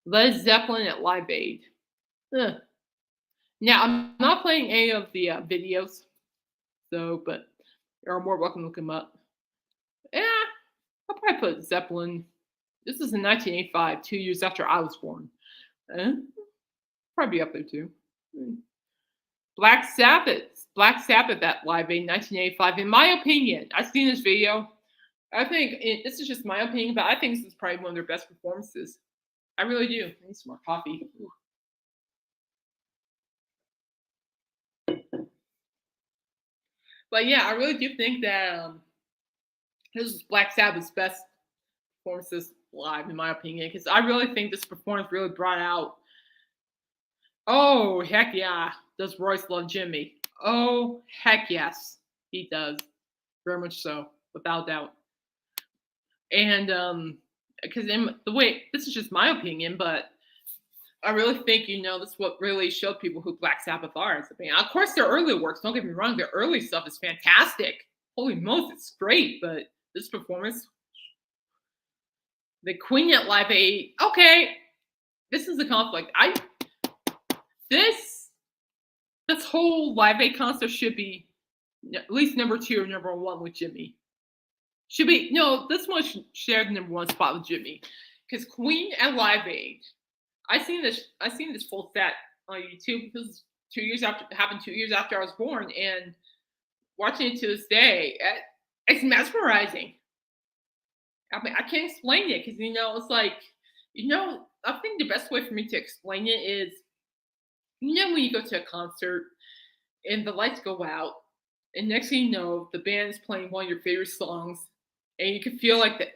Led Zeppelin at Live Aid. Ugh. Now, I'm not playing any of the videos, but you're more welcome to look them up. Yeah, I'll probably put Zeppelin. This is in 1985, 2 years after I was born. Probably up there too. Black Sabbath at Live Aid 1985. In my opinion, I've seen this video. This is just my opinion, but I think this is probably one of their best performances. I really do. I need some more coffee. Ooh. But yeah, I really do think that this is Black Sabbath's best performances live, in my opinion, because I really think this performance really brought out. Oh, heck yeah. Does Royce love Jimmy? Oh, heck yes. He does. Very much so, without doubt. And because this is just my opinion, but I really think, this is what really showed people who Black Sabbath are. I mean, of course, their early works, don't get me wrong, their early stuff is fantastic. Holy Moses, it's great, but this performance, the Queen at Live Aid, okay, this is a conflict. This whole Live Aid concert should be at least number 2 or number 1 with Jimmy. This one should share the number 1 spot with Jimmy, because Queen at Live Aid. I seen this full set on YouTube because 2 years after I was born, and watching it to this day, it's mesmerizing. I mean, I can't explain it because it's like, I think the best way for me to explain it is, when you go to a concert and the lights go out, and next thing you know, the band is playing one of your favorite songs, and you can feel like the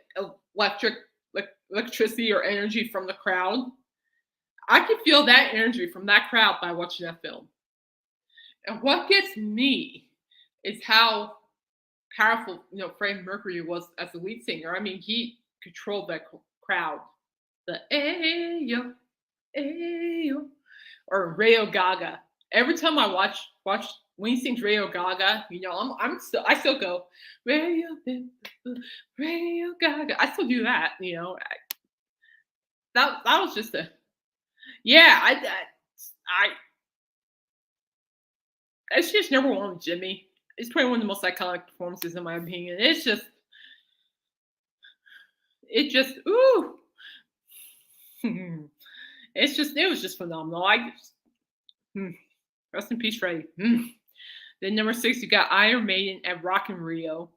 electricity or energy from the crowd. I can feel that energy from that crowd by watching that film. And what gets me is how powerful, Freddie Mercury was as a lead singer. I mean, he controlled that crowd. The ayo, ayo, or Radio Gaga. Every time I watch when he sings Radio Gaga, I still go Radio Radio Gaga. I still do that. That was just a yeah. I it's just number one with Jimmy. It's probably one of the most iconic performances in my opinion. It just ooh. It was just phenomenal. Rest in peace, Freddie. Then number 6, you got Iron Maiden at Rock in Rio.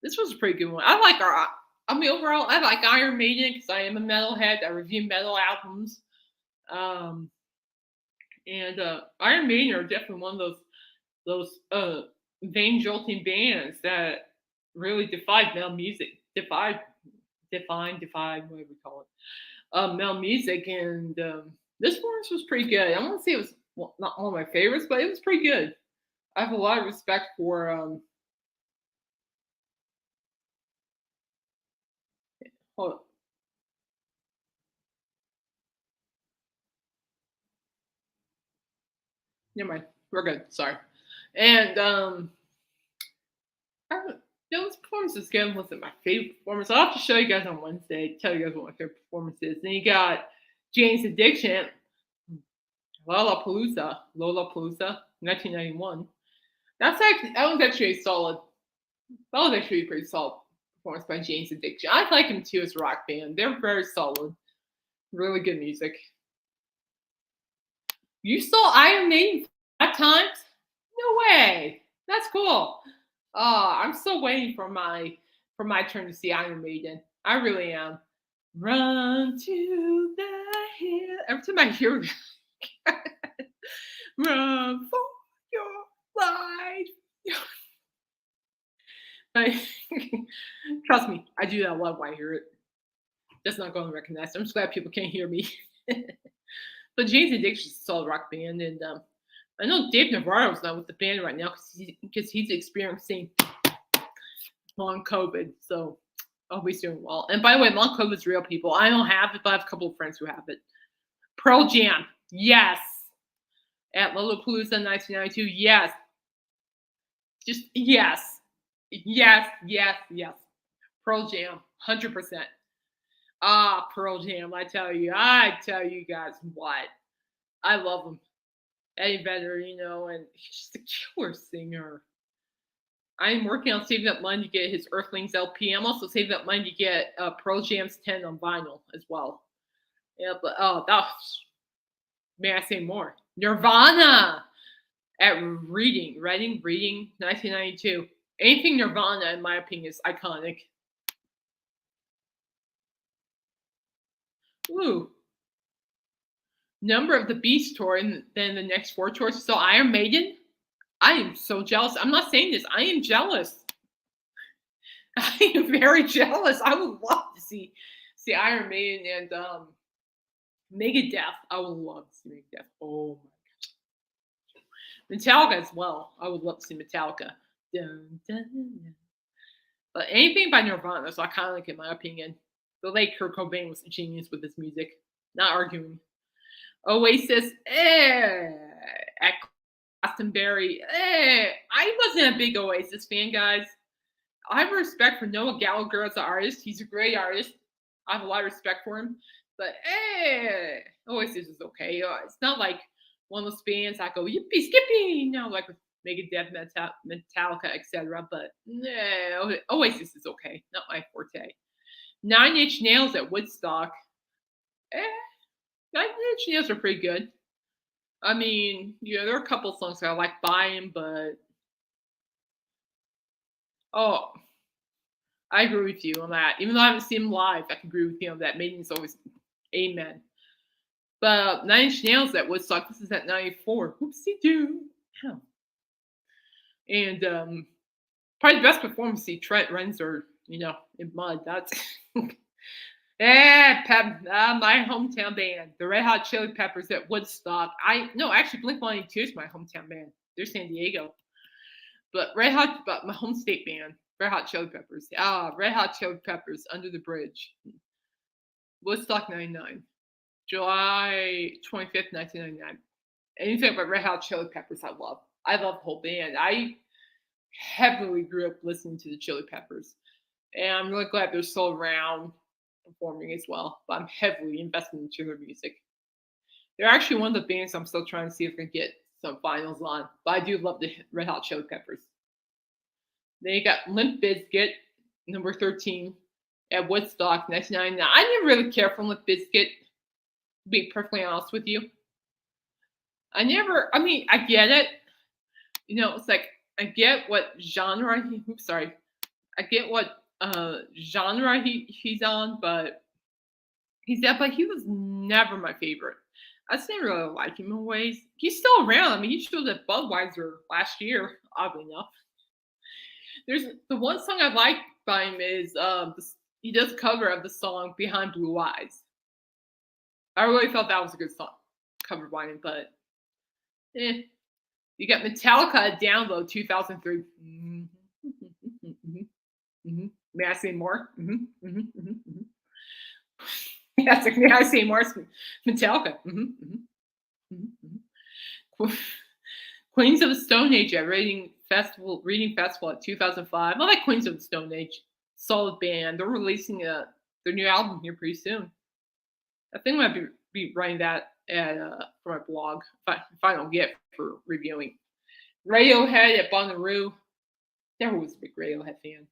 This was a pretty good one. Overall, I like Iron Maiden because I am a metalhead. I review metal albums. And Iron Maiden are definitely one of those vein jolting bands that really defied metal music, defied, whatever we call it, metal music. And this performance was pretty good. I won't say it was not one of my favorites, but it was pretty good. I have a lot of respect for. Hold on. Never mind. We're good. Sorry. And those performances again wasn't my favorite performance. I'll have to show you guys on Wednesday, tell you guys what my favorite performance is. Then you got Jane's Addiction, Lollapalooza, 1991. That was actually a solid. That was actually a pretty solid performance by Jane's Addiction. I like them too as a rock band. They're very solid. Really good music. You saw Iron Maiden 5 times? No way. That's cool. I'm still waiting for my turn to see Iron Maiden. I really am. Run to the hill. Every time I hear it, run for your life. Trust me, I do that a lot when I hear it. That's not going to recognize. I'm just glad people can't hear me. But Jane's Addiction is a solid rock band, and I know Dave Navarro's not with the band right now because he's experiencing long COVID. So I hope he's doing well. And by the way, long COVID is real, people. I don't have it, but I have a couple of friends who have it. Pearl Jam, yes. At Lollapalooza 1992, yes. Just yes. Yes. Pearl Jam, 100%. Pearl Jam, I tell you guys what. I love them. Eddie Vedder, and he's just a killer singer. I'm working on saving up money to get his Earthlings LP. I'm also saving up money to get Pearl Jam's 10 on vinyl as well. Yeah, but may I say more? Nirvana at Reading, 1992. Anything Nirvana, in my opinion, is iconic. Ooh. Number of the Beast tour, and then the next 4 tours. So Iron Maiden, I am so jealous. I'm not saying this. I am jealous. I am very jealous. I would love to see Iron Maiden and Megadeth. I would love to see Megadeth. Oh my gosh. Metallica as well. I would love to see Metallica. Dun, dun, dun. But anything by Nirvana is iconic in my opinion. The late Kurt Cobain was a genius with his music. Not arguing. Oasis, at Glastonbury, I wasn't a big Oasis fan, guys. I have respect for Noah Gallagher as an artist. He's a great artist. I have a lot of respect for him. But Oasis is okay. It's not like one of those bands I go yippee skippy, like with Megadeth, Metallica, etc. But Oasis is okay. Not my forte. 9 Inch Nails at Woodstock. 9 Inch Nails are pretty good. I mean, there are a couple songs that I like by him, but I agree with you on that. Even though I haven't seen him live, I can agree with you on that. Maiden's always amen. But 9 Inch Nails at Woodstock, this is at 94. Whoopsie-doo. Hell. And probably the best performance, see Trent Reznor, in mud. That's my hometown band, the Red Hot Chili Peppers at Woodstock. Actually, Blink-182 is my hometown band. They're San Diego, but my home state band, Red Hot Chili Peppers. Red Hot Chili Peppers, Under the Bridge, Woodstock '99, July 25th, 1999. Anything about Red Hot Chili Peppers, I love. I love the whole band. I heavily grew up listening to the Chili Peppers, and I'm really glad they're still around performing as well. But I'm heavily invested into their music. They're actually one of the bands I'm still trying to see if I can get some finals on. But I do love the Red Hot Chili Peppers. Then you got Limp Bizkit, number 13, at Woodstock, 1999. I didn't really care for Limp Bizkit, to be perfectly honest with you. I mean, I get it. It's like, I get what genre I get what genre he's on, but he was never my favorite. I just didn't really like him in ways. He's still around. I mean, he showed at Budweiser last year, oddly enough. There's the one song I like by him is he does a cover of the song Behind Blue Eyes. I really thought that was a good song cover by him, but You got Metallica Download 2003. May I say more? Yes, may I say more? Metallica. Queens of the Stone Age at Reading Festival at 2005. I like Queens of the Stone Age. Solid band. They're releasing their new album here pretty soon. I think I might be writing that for my blog if I don't get for reviewing. Radiohead at Bonnaroo. Never was a big Radiohead fan.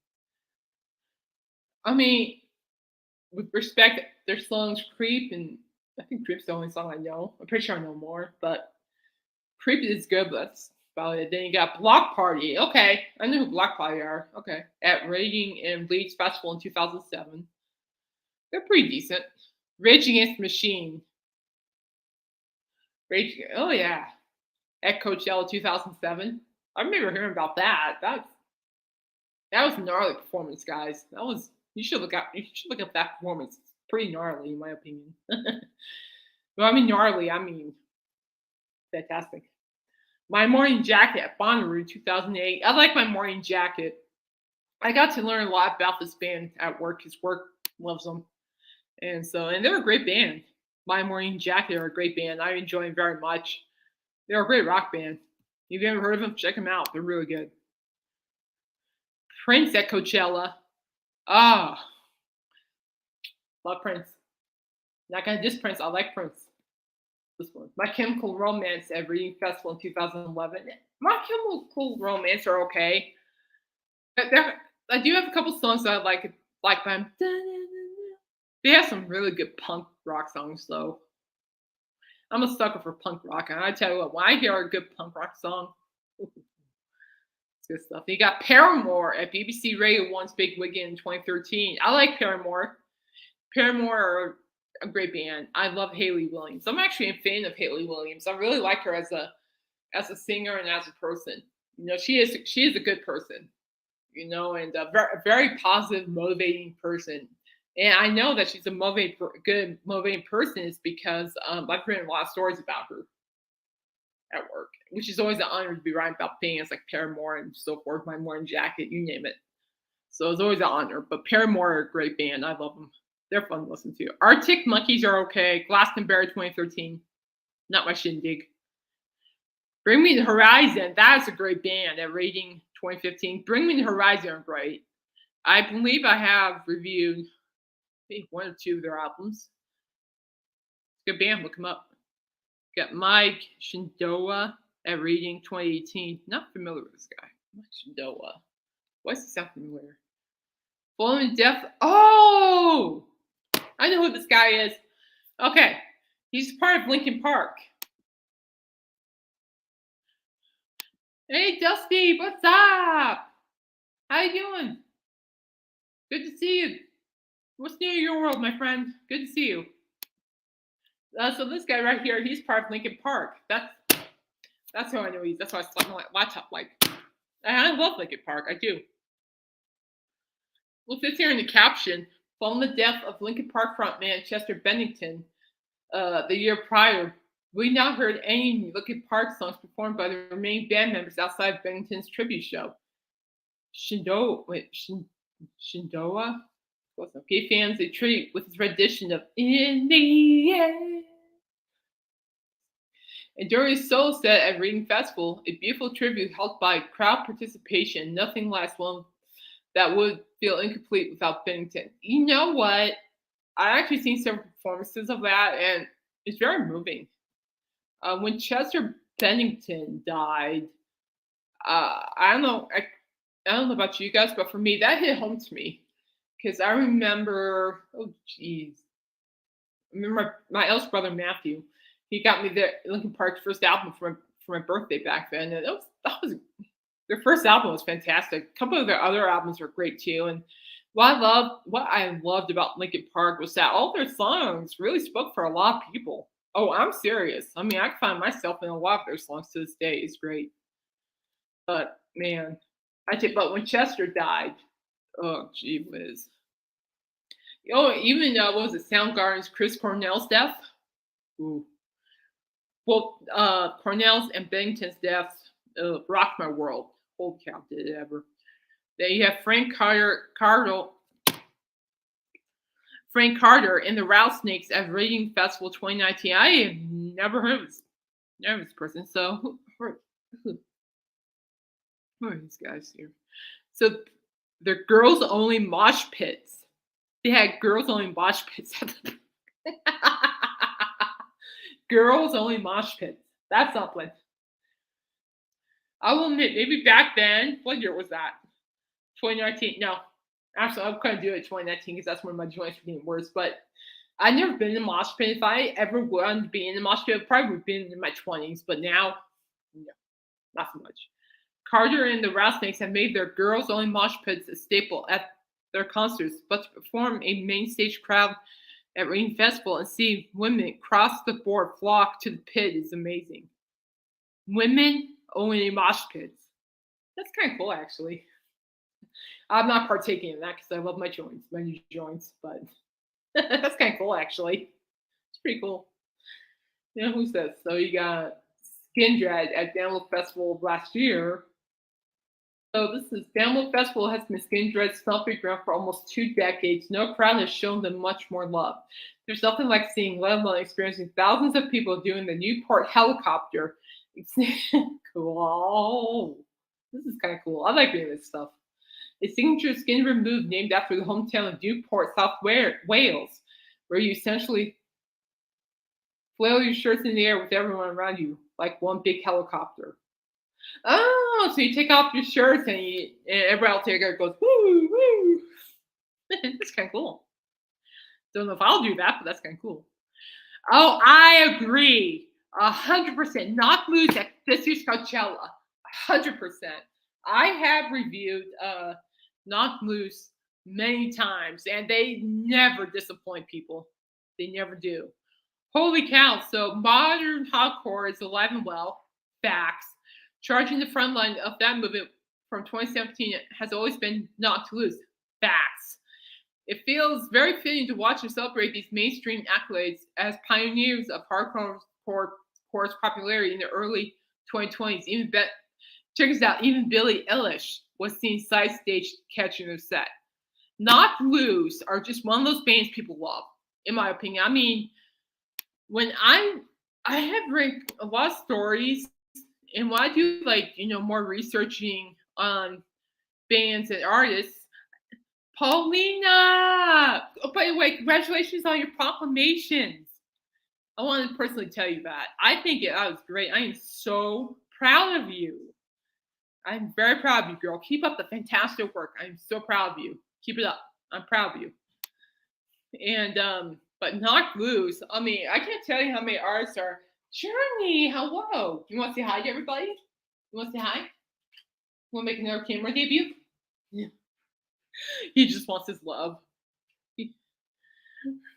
I mean, with respect, their songs Creep, and I think Creep's the only song I know. I'm pretty sure I know more, but Creep is good, but that's about it. Then you got Block Party. Okay, I know who Block Party are. Okay, at Raging and Leeds Festival in 2007. They're pretty decent. Rage Against the Machine. Oh yeah, at Coachella 2007. I remember hearing about that. That was a gnarly performance, guys. You should look up that performance. It's pretty gnarly, in my opinion. Well, I mean gnarly. I mean fantastic. My Morning Jacket at Bonnaroo 2008. I like My Morning Jacket. I got to learn a lot about this band at work. His work loves them, and they're a great band. My Morning Jacket are a great band. I enjoy them very much. They're a great rock band. If you ever heard of them, check them out. They're really good. Prince at Coachella. Ah, love Prince. Not gonna diss Prince. I like Prince. This one. My Chemical Romance at Reading Festival in 2011. My Chemical Romance are okay. But I do have a couple songs that I like by them. They have some really good punk rock songs, though. I'm a sucker for punk rock, and I tell you what, when I hear a good punk rock song, it's good stuff. You got Paramore at BBC Radio 1's Big Weekend in 2013. I like Paramore. Paramore are a great band. I love Hayley Williams. I'm actually a fan of Hayley Williams. I really like her as a singer and as a person. She is a good person. And a very, very positive, motivating person. And I know that she's a good motivating person is because I've written a lot of stories about her at work, which is always an honor to be writing about bands like Paramore and so forth. My Morning Jacket, you name it. So it's always an honor. But Paramore are a great band. I love them. They're fun to listen to. Arctic Monkeys are okay. Glastonbury 2013, not my shindig. Bring Me the Horizon. That's a great band at Rating 2015. Bring Me the Horizon are great. I believe I have reviewed one or two of their albums. It's a good band. Look them up. Got Mike Shindoa at Reading 2018. Not familiar with this guy. Mike Shindoa. Why does he sound familiar? Fallen in Death. Oh! I know who this guy is. Okay. He's part of Linkin Park. Hey, Dusty. What's up? How you doing? Good to see you. What's new in your world, my friend? Good to see you. So this guy right here, he's part of Linkin Park. That's who I know he's. That's why I slapped my laptop like. I love Linkin Park. I do. Well, it says here in the caption, following the death of Linkin Park frontman Chester Bennington the year prior, we not heard any Linkin Park songs performed by the remaining band members outside of Bennington's tribute show. Shindoa gave fans a treat with his rendition of In the End. And during his solo set at Reading Festival, a beautiful tribute helped by crowd participation, nothing less one that would feel incomplete without Bennington. You know what? I actually seen several performances of that, and it's very moving. When Chester Bennington died, I don't know about you guys, but for me, that hit home to me because I remember, oh jeez, I remember my eldest brother Matthew. He got me the Linkin Park's first album for my birthday back then, and that was their first album was fantastic. A couple of their other albums were great too, and what I loved about Linkin Park was that all their songs really spoke for a lot of people. Oh, I'm serious. I mean, I find myself in a lot of their songs to this day. It's great. But man, but when Chester died, oh gee whiz. Oh, even what was it, Soundgarden's Chris Cornell's death? Ooh. Well, Cornell's and Bennington's deaths rocked my world. Holy cow, did it ever. Then you have Frank Carter and the Rattlesnakes at Reading Festival 2019. I have never heard of this person. So who are these guys here? So they're girls only mosh pits. They had girls only mosh pits. Girls only mosh pits. That's something. I will admit, maybe back then, what year was that? 2019. No, actually, I couldn't do it 2019 because that's when my joints were getting worse. But I've never been in a mosh pit. If I ever wanted to be in a mosh pit, I probably would have been in my 20s. But now, no, not so much. Carter and the Rattlesnakes have made their girls-only mosh pits a staple at their concerts, but to perform a main stage crowd at Reading Festival and see women across the board flock to the pit is amazing. Women only mosh pits. That's kind of cool, actually. I'm not partaking in that because I love my new joints, but that's kind of cool, actually. It's pretty cool. You know, who's this? So you got Skindred at Download Festival last year. So this is Download Festival has been Skindred's stomping ground for almost 2 decades. No crowd has shown them much more love. There's nothing like seeing, let alone experiencing thousands of people doing the Newport helicopter. Cool. This is kind of cool. I like doing this stuff. A signature Skindred move named after the hometown of Newport, South Wales, where you essentially flail your shirts in the air with everyone around you, like one big helicopter. Oh, so you take off your shirts and everybody else here goes, woo, woo. That's kind of cool. Don't know if I'll do that, but that's kind of cool. Oh, I agree. 100%. Knock loose at this year's Coachella. 100%. I have reviewed Knock Loose many times, and they never disappoint people. They never do. Holy cow. So modern hardcore is alive and well. Facts. Charging the front line of that movement from 2017 has always been Knocked Loose. Facts. It feels very fitting to watch and celebrate these mainstream accolades as pioneers of hardcore's popularity in the early 2020s. Check this out, even Billie Eilish was seen side stage catching their set. Knocked Loose are just one of those bands people love, in my opinion. I mean, when I have read a lot of stories, and when I do more researching on bands and artists, Paulina, oh, by the way, congratulations on your proclamations. I want to personally tell you that. I think that was great. I am so proud of you. I'm very proud of you, girl. Keep up the fantastic work. I'm so proud of you. Keep it up. I'm proud of you. And but Knocked Loose, I mean, I can't tell you how many artists are. Journey, hello. You want to say hi to everybody? You want to say hi? You want to make another camera debut? Yeah. He just wants his love.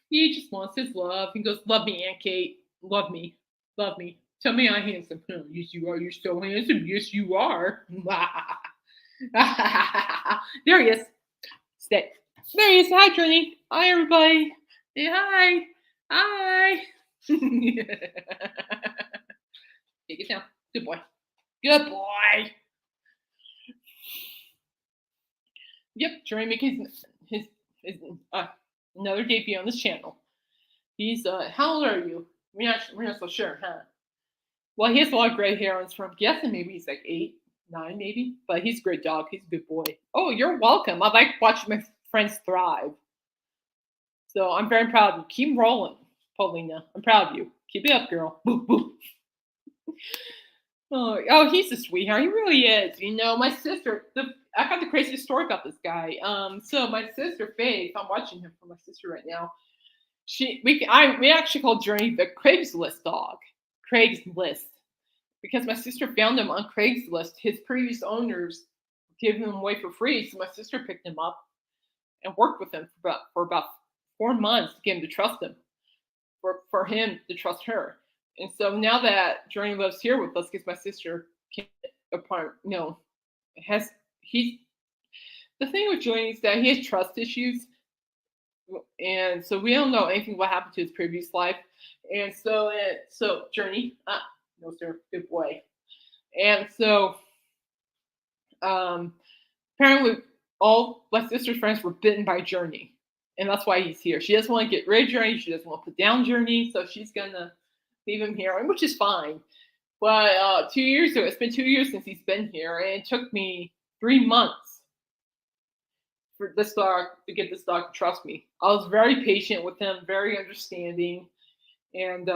He just wants his love. He goes, love me, Aunt Kate. Love me. Love me. Tell me I'm handsome. Oh, yes, you are. You're so handsome. Yes, you are. There he is. Stay. There he is. Hi, Journey. Hi, everybody. Say hi. Hi. Take it down. Good boy. Good boy. Yep, Journey making his another debut on this channel. He's how old are you? We're not so sure, huh? Well, he has a lot of gray hair on his front. I'm guessing maybe he's like 8, 9, maybe. But he's a great dog. He's a good boy. Oh, you're welcome. I like watching my friends thrive. So I'm very proud of you. Keep rolling, Paulina. I'm proud of you. Keep it up, girl. Boo, boo. He's a sweetheart. He really is. You know, my sister. I got the craziest story about this guy. So my sister Faith. I'm watching him for my sister right now. We actually called Journey the Craigslist dog. Craigslist, because my sister found him on Craigslist. His previous owners gave him away for free, so my sister picked him up and worked with him for about 4 months to get him to trust him, for him to trust her. And so now that Journey lives here with us, because my sister came apart, has he's the thing with Journey is that he has trust issues, and so we don't know anything what happened to his previous life. And so Journey, no sir, good boy. And so apparently all my sister's friends were bitten by Journey, and that's why he's here. She doesn't want to get rid of Journey. She doesn't want to put down Journey, so she's gonna leave him here, which is fine. But 2 years ago, it's been 2 years since he's been here, and it took me 3 months for this dog to get this dog to trust me. I was very patient with him, very understanding, and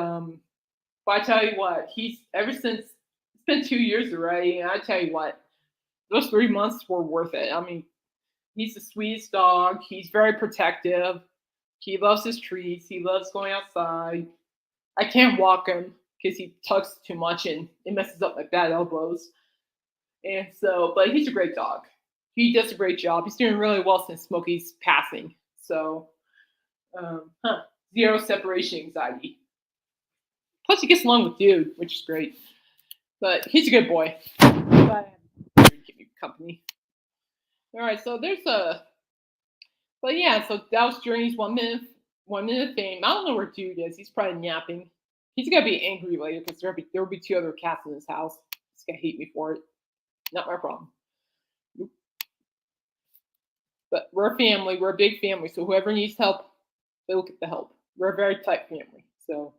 but I tell you what, he's ever since it's been 2 years already, and I tell you what, those 3 months were worth it. I mean, he's the sweetest dog. He's very protective. He loves his treats. He loves going outside. I can't walk him because he tugs too much and it messes up my bad elbows. And so, but he's a great dog. He does a great job. He's doing really well since Smokey's passing. So, zero separation anxiety. Plus, he gets along with Dude, which is great. But he's a good boy. But keep me company. All right, so but yeah, so that was Journey's 1 minute of fame. I don't know where Dude is. He's probably napping. He's gonna be angry later because there will be 2 other cats in his house. He's gonna hate me for it. Not my problem. But we're a family. We're a big family. So whoever needs help, they'll get the help. We're a very tight family. So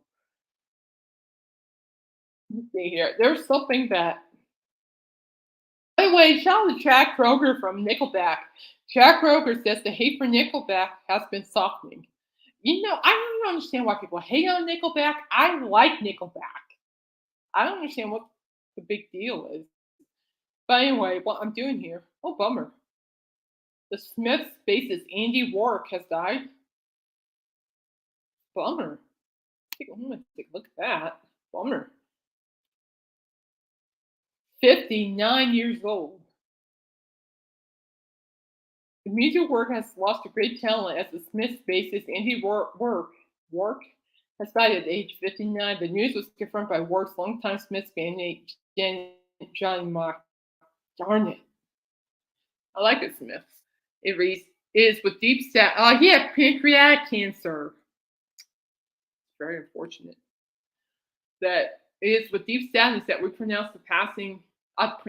let's see here. There's something that. By the way, shout out to Chad Kroger from Nickelback. Chad Kroger says the hate for Nickelback has been softening. You know, I don't understand why people hate on Nickelback. I like Nickelback. I don't understand what the big deal is. But anyway, what I'm doing here. Oh, bummer. The Smiths bassist Andy Warwick has died. Bummer. I'm gonna take a look at that. Bummer. 59 years old. The music work has lost a great talent as the Smiths bassist Andy Warwick has died at age 59. The news was confirmed by Warwick's longtime Smiths bandmate Johnny Mark. Darn it. I like the Smiths. It reads, is with deep sad. He had pancreatic cancer. Very unfortunate. That it is with deep sadness that we pronounce the passing. That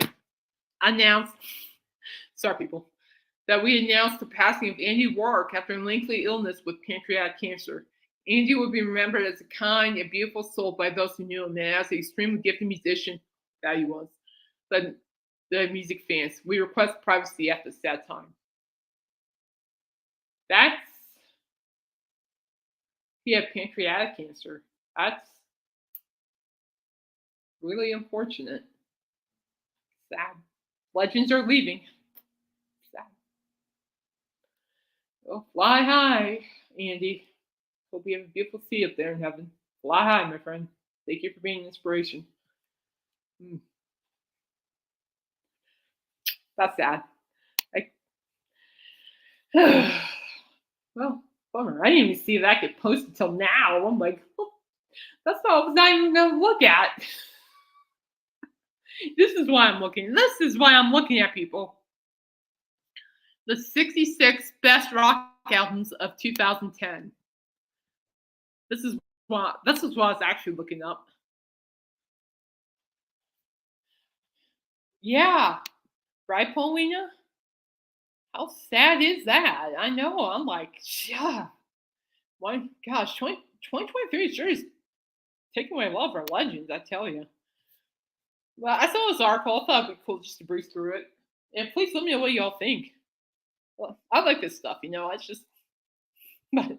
we announced the passing of Andy Warwick after a lengthy illness with pancreatic cancer. Andy will be remembered as a kind and beautiful soul by those who knew him, and as an extremely gifted musician that he was. But the music fans, we request privacy at this sad time. He had pancreatic cancer. That's really unfortunate. Sad. Legends are leaving. Sad. Oh, fly high, Andy. Hope you have a beautiful sea up there in heaven. Fly high, my friend. Thank you for being an inspiration. That's sad. Well, bummer. I didn't even see that get posted till now. I'm like, oh, that's all I was not even going to look at. This is why I'm looking. This is why I'm looking at people. The 66 best rock albums of 2010. This is what I was actually looking up. Yeah. Right, Paulina? How sad is that? I know. I'm like, yeah. My gosh, 2023 sure is taking away a lot of our legends, I tell you. Well, I saw this article. I thought it'd be cool just to breeze through it. And please let me know what y'all think. Well, I like this stuff, it's just but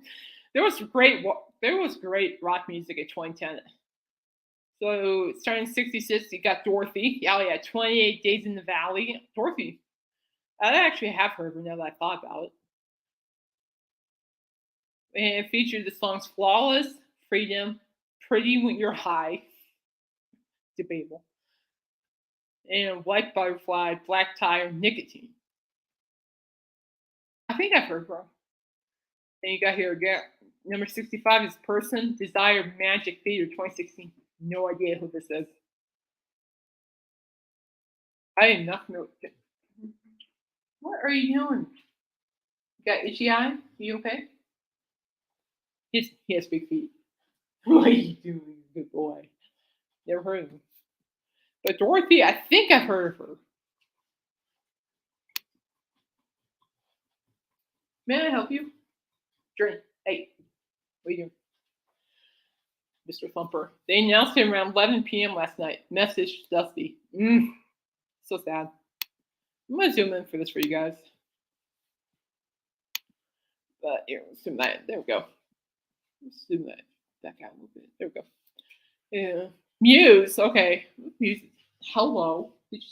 there was great rock music at 2010. So starting in 66, you got Dorothy. Yeah, yeah, 28 Days in the Valley. Dorothy. I actually have heard her now that I thought about it. And it featured the songs Flawless, Freedom, Pretty When You're High, debatable, and White Butterfly, Black Tire, Nicotine. I think I've heard her. And you got here again. Number 65 is Person, Desire, Magic Theater 2016. No idea who this is. I am not familiar. What are you doing? You got itchy eye? You okay? He has big feet. What are you doing, good boy? Never heard of him. But Dorothy, I think I've heard of her. May I help you? Drink. Hey, what are you doing? Mr. Thumper. They announced it around 11 p.m. last night. Message Dusty. So sad. I'm gonna zoom in for this for you guys. But here, zoom that. There we go. Zoom that back out a little bit. There we go. Yeah. Muse. Okay. Muse. Hello. Did you?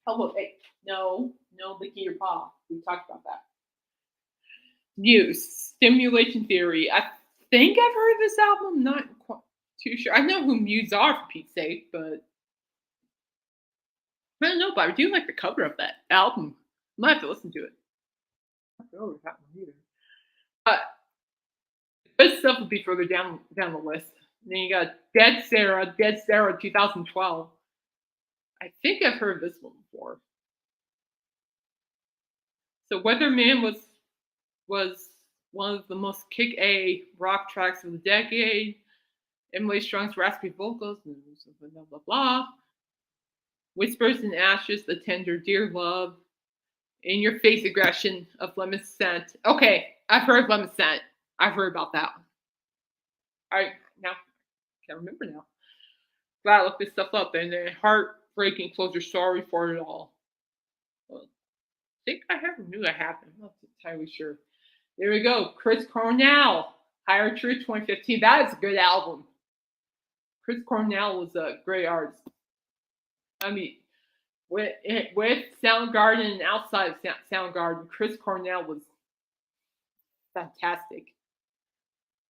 Hello. Hey. No. No licking your paw. We talked about that. Muse. Stimulation Theory. I think I've heard this album. Not quite too sure. I know who Muse are for Pete's sake, but I don't know. But I do like the cover of that album. Might have to listen to it. I don't know that one either. But this stuff would be further down the list. And then you got Dead Sarah 2012. I think I've heard this one before. So Weatherman was one of the most kick A rock tracks of the decade. Emily Strong's raspy vocals, blah blah blah. Whispers in Ashes, The Tender Dear Love, In Your Face Aggression of Lemon Scent. Okay, I've heard Lemon Scent. I've heard about that one. I now can't remember now. Glad I looked this stuff up. And then Heartbreaking Closure, Sorry for It All. Well, I think I knew I have them. I'm not entirely sure. There we go. Chris Cornell, Higher Truth 2015. That is a good album. Chris Cornell was a great artist. I mean, with Soundgarden and outside of Soundgarden, Chris Cornell was fantastic.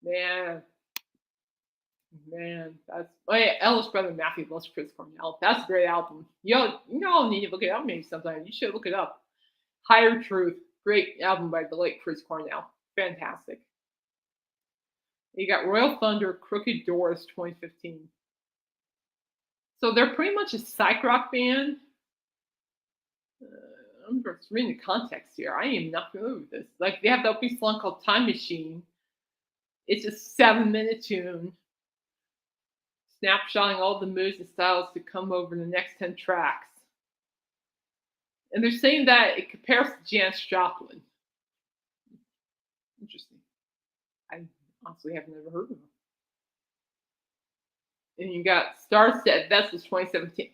Man, that's Ellis brother Matthew loves Chris Cornell. That's a great album. You all need to look it up maybe sometime. You should look it up. Higher Truth, great album by the late Chris Cornell. Fantastic. You got Royal Thunder, Crooked Doors, 2015. So they're pretty much a psych rock band. I'm just reading the context here. I am not familiar with this. Like they have the opening song called Time Machine. It's a 7-minute tune, snapshotting all the moods and styles to come over the next 10 tracks. And they're saying that it compares to Janis Joplin. Interesting. I honestly have never heard of them. And you got Starset Vessels 2017.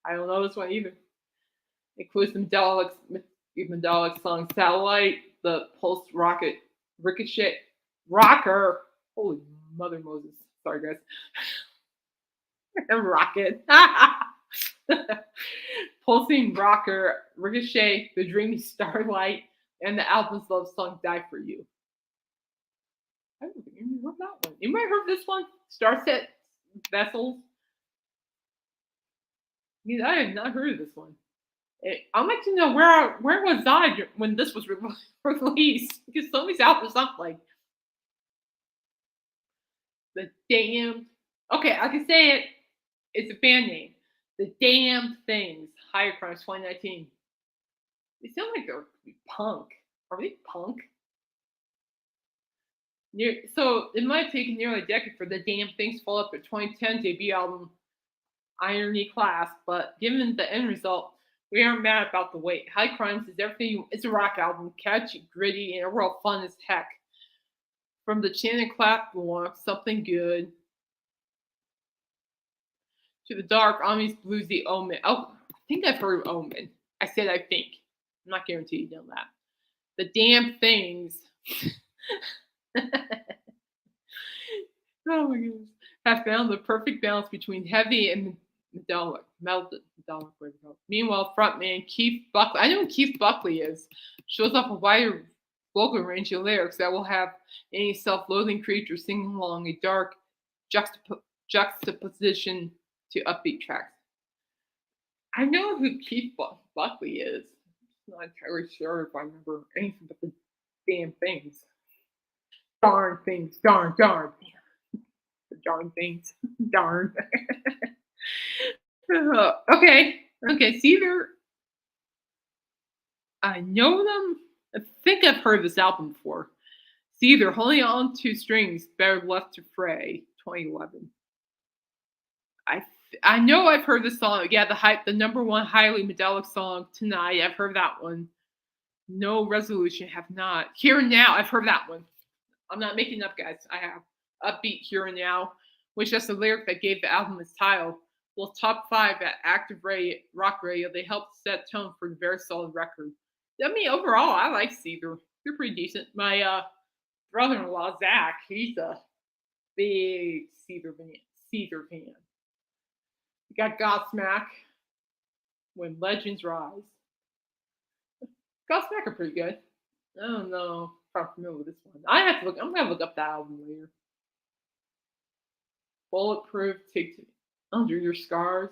I don't know this one either. Includes some Dalek song Satellite, the Pulse Rocket Ricochet Rocker. Holy Mother Moses. Sorry, guys. Rocket. Pulsing Rocker, Ricochet, The Dreamy Starlight, and the album's love song Die For You. I don't think you heard that one. You might have heard this one? Starset Vessels. I have not heard of this one. I'd like to know where was I when this was released, because some of these albums sound like The Damned. Okay, I can say it. It's a band name. The Damned Things. Higher Crimes 2019. They sound like they're punk. Are they punk? So it might have taken nearly a decade for The Damned Things to follow up their 2010 debut album, Irony Class, but given the end result, we aren't mad about the wait. High Crimes is everything. It's a rock album, catchy, gritty, and overall fun as heck. From the Chant and Clap warmth, something good. To the dark, ominous bluesy omen. Oh, I think I've heard of omen. I said I think. I'm not guaranteed on that. The damn things. Oh my goodness. Have found the perfect balance between heavy and metallic. Meanwhile, frontman Keith Buckley, I know who Keith Buckley is, shows off a wider vocal range of lyrics that will have any self-loathing creature singing along a dark juxtaposition to upbeat tracks. I know who Keith Buckley is. I'm not entirely sure if I remember anything but the damn things. Darn things. Darn. The darn things. Darn. Okay. Okay. See, I know them. I think I've heard this album before. See, they're holding on to strings better left to fray. 2011. I I know I've heard this song. Yeah, the number one highly medallic song tonight. I've heard that one. No resolution. Have not. Here and now. I've heard that one. I'm not making up, guys. I have upbeat here and now, which is the lyric that gave the album its title. Well, top five at rock radio. They helped set tone for the very solid record. I mean, overall, I like Seether. They're pretty decent. My brother-in-law Zach, he's a big Seether fan. You got Godsmack, When Legends Rise. Godsmack are pretty good. I don't know if I'm familiar with this one. I have to look. I'm gonna look up that album later. Bulletproof, Take Under Your Scars.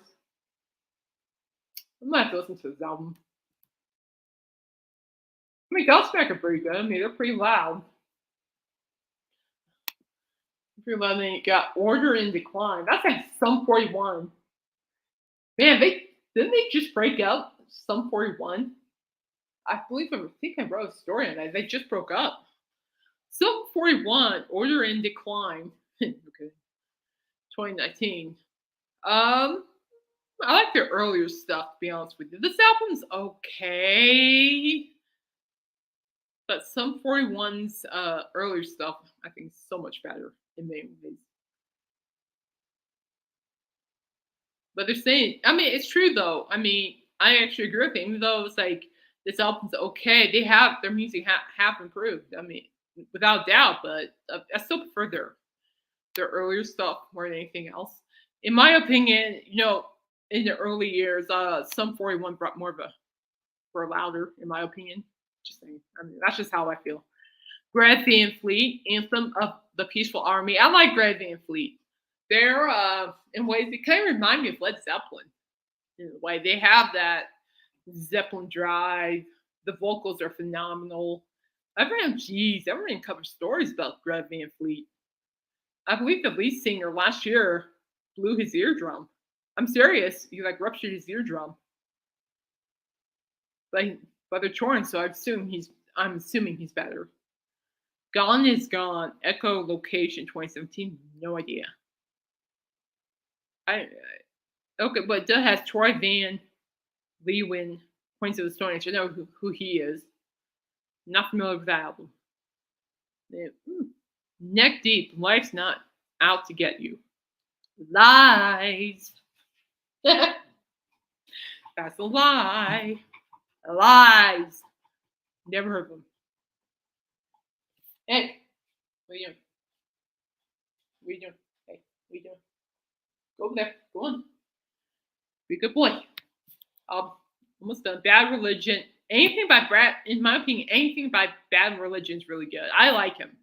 I might have to listen to this album. I mean, Godsmack are pretty good. I mean, they're pretty loud. Pretty loud. Then you got Order in Decline. That's like Sum 41. Man, didn't they just break up? Sum 41. I think I wrote a story on that. They just broke up. Sum 41, Order in Decline. Okay. 2019. I like their earlier stuff, to be honest with you. This album's okay. But Sum 41's earlier stuff, I think, is so much better in many ways. But they're saying, I mean, it's true though. I mean, I actually agree with them. Even though it's like this album's okay, they have their music have improved. I mean, without doubt. But I still prefer their earlier stuff more than anything else. In my opinion, in the early years, Sum 41 brought more of a were louder, in my opinion. Just saying. I mean, that's just how I feel. Greg Van Fleet, Anthem of the Peaceful Army. I like Greg Van Fleet. They're in ways they kind of remind me of Led Zeppelin. In a way, they have that Zeppelin drive. The vocals are phenomenal. Everyone covers stories about Greg Van Fleet. I believe the lead singer last year blew his eardrum. I'm serious. He like ruptured his eardrum. But they're touring, so I'm assuming he's better. Gone is Gone. Echo Location 2017. No idea. Okay, but that has Troy Van Leeuwen, Points of the Stone Age. I know who he is. Not familiar with that album. Neck Deep. Life's Not Out to Get You. Lies. That's a lie. Lies. Never heard of them. Hey, what are you doing? What are you doing? Hey, what are you doing? Go over there. Go on. Be a good boy. Almost done. Bad Religion. Anything by in my opinion, anything by Bad Religion is really good. I like him.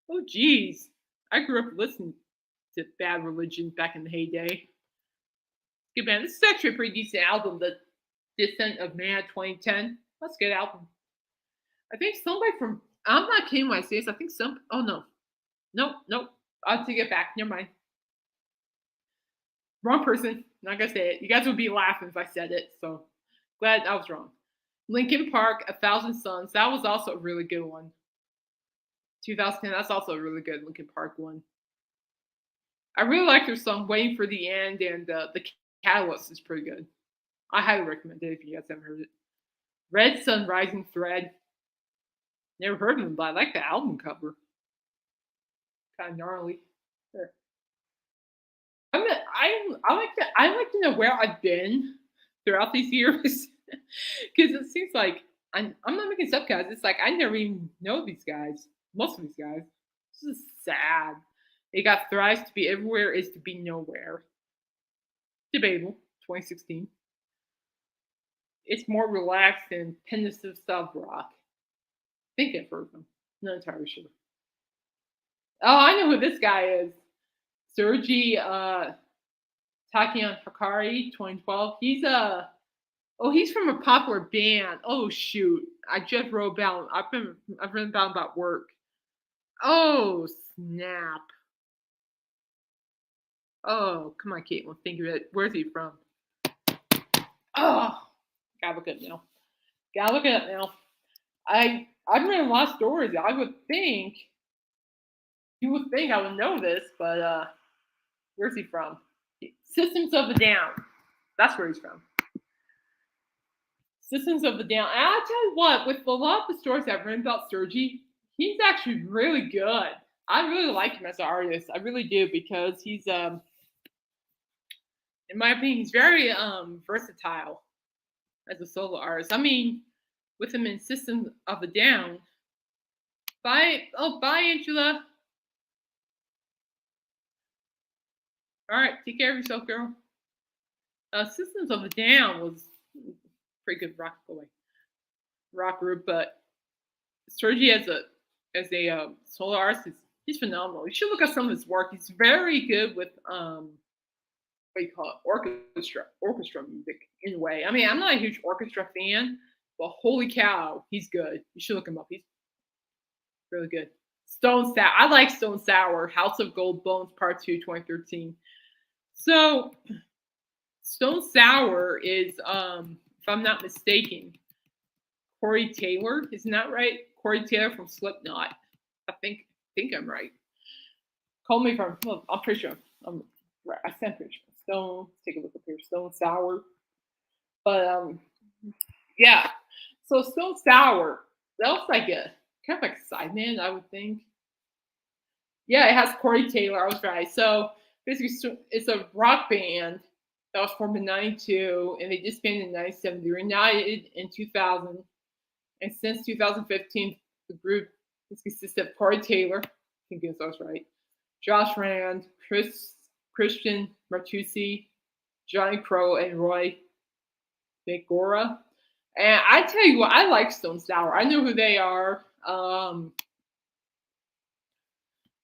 Oh, geez. I grew up listening to Bad Religion back in the heyday. Good man. This is actually a pretty decent album. The Descent of Man 2010. That's a good album. I think somebody from, I'm not kidding when I say this. I think oh no. Nope. I'll take it back. Never mind. Wrong person. Not gonna say it. You guys would be laughing if I said it. So glad I was wrong. Linkin Park, A Thousand Suns. That was also a really good one. 2010. That's also a really good Linkin Park one. I really like their song "Waiting for the End," and the Catalyst is pretty good. I highly recommend it if you guys haven't heard it. Red Sun Rising Thread. Never heard of them, but I like the album cover. Kind of gnarly. There. I like to know where I've been throughout these years because it seems like I'm not making stuff, guys. It's like I never even know these guys. Most of these guys. This is sad. They got thrice to be everywhere is to be nowhere. Debatable. 2016. It's more relaxed and pensive South Rock. I think I've heard of them. Not entirely sure. Oh, I know who this guy is. Sergi Takian Hakari, 2012. He's from a popular band. Oh shoot. I just wrote about him. I've written about work. Oh snap. Oh, come on, Caitlin, think of it. Where's he from? Oh, gotta look it up now. Gotta look it up now. I've written a lot of stories. I would think you would think I would know this, but where's he from? Systems of a Down. That's where he's from. Systems of a Down. And I'll tell you what, with a lot of the stories I've written about Sergi, he's actually really good. I really like him as an artist. I really do because he's in my opinion, he's very versatile as a solo artist. I mean, with him in System of a Down. Bye, Angela. All right, take care of yourself, girl. Systems of a Down was pretty good rock group, but Sergi as a solo artist, he's phenomenal. You should look at some of his work. He's very good with what do you call it, orchestra music in a way. I mean, I'm not a huge orchestra fan, but holy cow, he's good. You should look him up. He's really good. Stone Sour. I like Stone Sour. House of Gold Bones Part 2, 2013. So Stone Sour is, if I'm not mistaken, Corey Taylor. Isn't that right? Corey Taylor from Slipknot. I think I'm right. Call me from. Well, I'm pretty sure. I'm right. I said pretty sure. Stone. Let's take a look up here. Stone Sour. But yeah. So Stone Sour. That was like a kind of like a side man, I would think. Yeah, it has Corey Taylor. I was right. So basically, it's a rock band that was formed in '92, and they disbanded in '97. They reunited in 2000, and since 2015, the group has consisted of Corey Taylor. I think I was right. Josh Rand, Christian Martucci, Johnny Crow, and Roy McGora. And I tell you what, I like Stone Sour. I know who they are.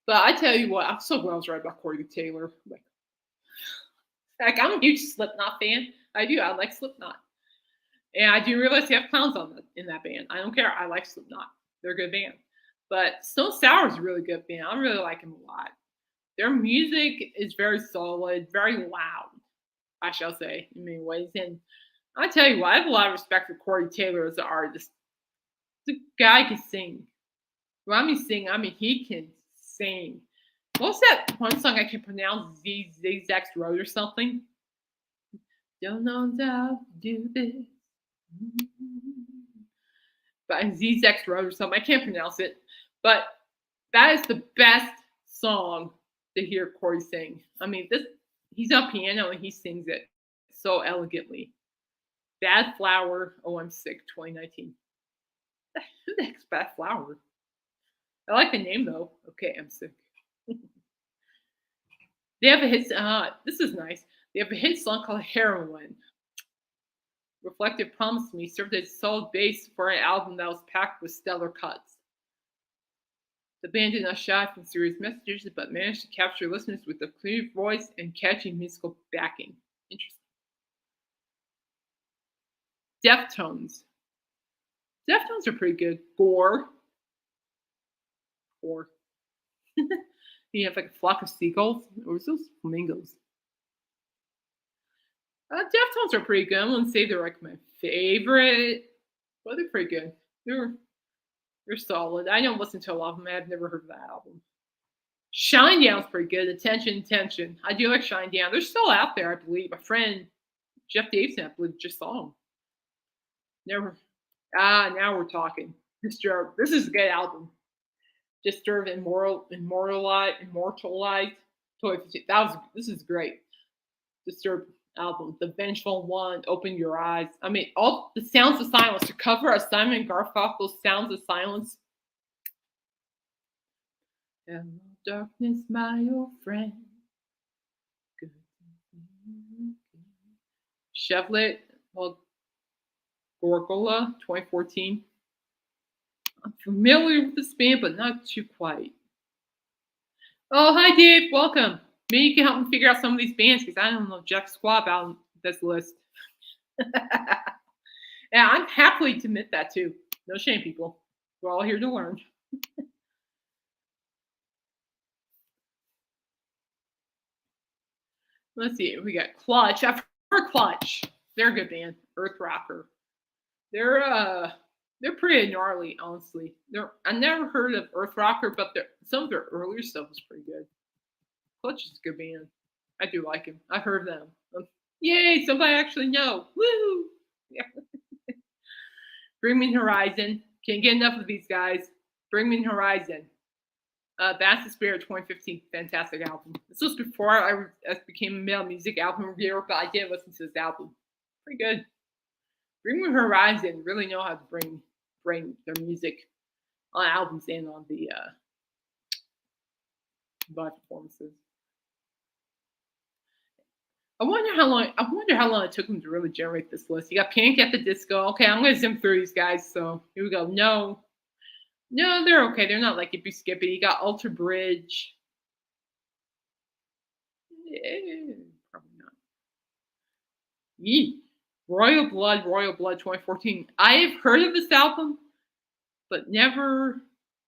But I tell you what, I'm so glad I was right about Corey Taylor. Like I'm a huge Slipknot fan. I do. I like Slipknot. And I do realize they have clowns in that band. I don't care. I like Slipknot. They're a good band. But Stone Sour is a really good band. I really like them a lot. Their music is very solid, very loud, I shall say, in many ways. And I tell you what, I have a lot of respect for Corey Taylor as an artist. The guy can sing. When I mean sing, I mean he can sing. What's that one song I can pronounce? ZX Road or something? Don't know how to do this. But ZX Road or something. I can't pronounce it. But that is the best song to hear Corey sing. I mean, he's on piano and he sings it so elegantly. Bad Flower, Oh I'm Sick, 2019. Who the heck's Bad Flower? I like the name though. Okay, I'm sick. They have a hit. This is nice. They have a hit song called Heroin. Reflective Promise Me served as a solid base for an album that was packed with stellar cuts. The band did not shy from serious messages, but managed to capture listeners with a clear voice and catchy musical backing. Interesting. Deftones. Deftones are pretty good. Gore. You have like a flock of seagulls, or is those flamingos? Deftones are pretty good. I wouldn't say they're like my favorite, but they're pretty good. They're solid. I don't listen to a lot of them. I've never heard of that album. Shinedown's pretty good. Attention. I do like Shinedown. They're still out there, I believe. My friend Jeff Davidson, I believe, just saw them. Never. Now we're talking. This is a good album. Disturbed, immortalized. This is great. Disturbed album. The Vengeful One, Open Your Eyes. I mean, all the Sounds of Silence to cover a Simon Garfunkel Sounds of Silence. Hello, darkness, my old friend. Good. Chevrolet, well, Gorgola, 2014. I'm familiar with this band, but not too quite. Oh, hi, Dave. Welcome. Maybe you can help me figure out some of these bands because I don't know jack squat about this list. Yeah, I'm happily to admit that too. No shame, people. We're all here to learn. Let's see. We got Clutch. I've heard Clutch. They're a good band. Earth Rocker. They're pretty gnarly, honestly. I never heard of Earth Rocker, but some of their earlier stuff was pretty good. Clutch is a good band. I do like him. I've heard them. Yay! Somebody actually know. Woo! Yeah. Bring Me Horizon. Can't get enough of these guys. Bring Me Horizon. Vast Spirit 2015. Fantastic album. This was before I became a male music album reviewer, but I did listen to this album. Pretty good. Bring Me Horizon really know how to bring their music on albums and on the live performances. I wonder how long it took them to really generate this list. You got Panic at the Disco. Okay, I'm gonna zoom through these guys. So here we go. No, they're okay. They're not like Ippy Skippy. You got Alter Bridge. Probably not. Yee. Royal Blood 2014. I've heard of this album, but never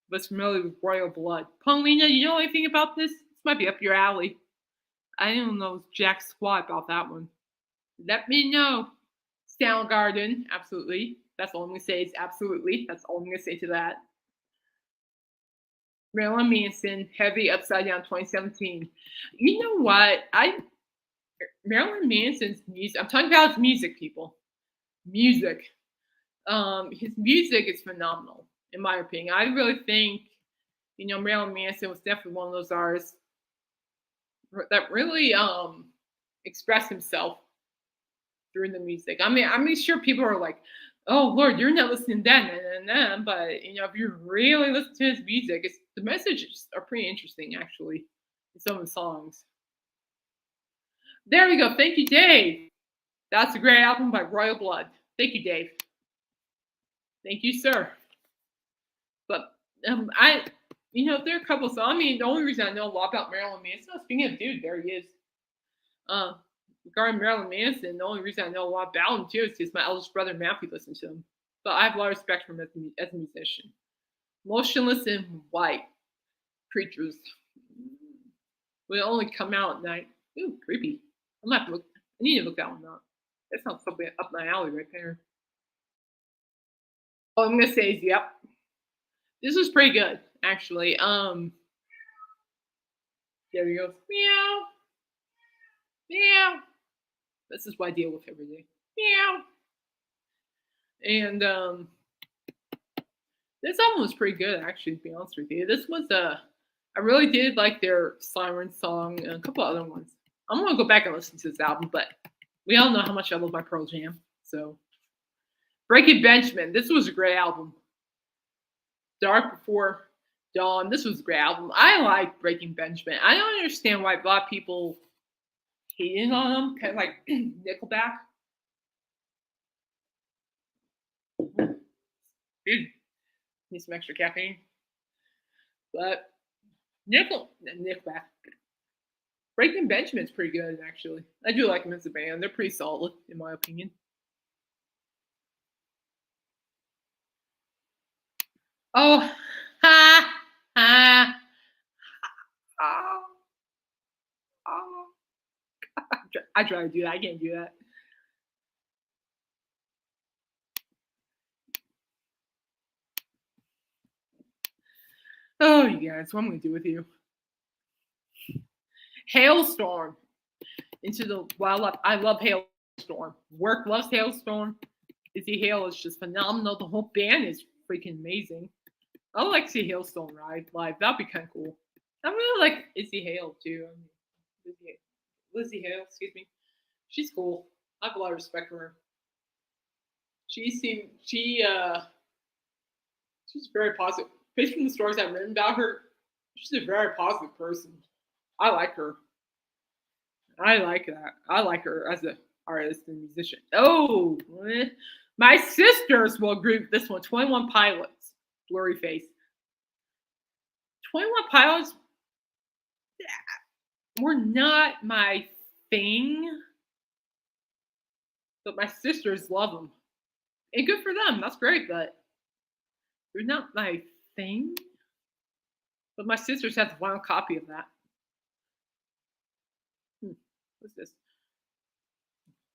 was familiar with Royal Blood. Paulina, you know anything about this? This might be up your alley. I don't know jack squat about that one. Let me know. Soundgarden, absolutely. That's all I'm gonna say is absolutely. That's all I'm gonna say to that. Marilyn Manson, Heavy Upside Down 2017. You know what? Marilyn Manson's music. I'm talking about his music, people. Music. His music is phenomenal, in my opinion. I really think, Marilyn Manson was definitely one of those artists that really expressed himself through the music. I mean, sure, people are like, "Oh Lord, you're not listening to that," but if you really listen to his music, the messages are pretty interesting, actually, in some of the songs. There we go. Thank you, Dave. That's a great album by Royal Blood. Thank you, Dave. Thank you, sir. But there are a couple songs. I mean, the only reason I know a lot about Marilyn Manson, speaking of dude, there he is. Regarding Marilyn Manson, the only reason I know a lot about him too is because my eldest brother Matthew listened to him. But I have a lot of respect for him as a musician. Motionless in White Creatures will only come out at night. Ooh, creepy. I'm gonna have to look. I need to look that one up. That sounds something up my alley right there. All I'm gonna say is, yep. This was pretty good, actually. There he goes. Meow. Meow. This is what I deal with every day. Meow. And this album was pretty good, actually, to be honest with you. This was I really did like their Siren song and a couple other ones. I'm gonna go back and listen to this album, but we all know how much I love my Pearl Jam. So Breaking Benjamin, this was a great album. Dark Before Dawn, this was a great album. I like Breaking Benjamin. I don't understand why a lot of people hating on them, kind of like Nickelback. Dude, need some extra caffeine. But Nickelback. Breaking Benjamin's pretty good, actually. I do like them as a band. They're pretty solid, in my opinion. Oh, ha, ha, oh, oh. I try to do that. I can't do that. Oh, you guys, what am I going to do with you? Hailstorm. Into the Wildlife. I love Hailstorm. Work loves Hailstorm. Izzy Hale is just phenomenal. The whole band is freaking amazing. I would like to see Hailstorm live. That'd be kind of cool. I really like Izzy Hale too. Lizzie Hale, excuse me. She's cool. I have a lot of respect for her. She's very positive. Based on the stories I've written about her, she's a very positive person. I like her. I like that. I like her as an artist and musician. Oh, my sisters will agree with this one. 21 Pilots, Blurry Face. 21 Pilots were not my thing, but my sisters love them. And good for them. That's great, but they're not my thing. But my sisters have the vinyl copy of that. What's this?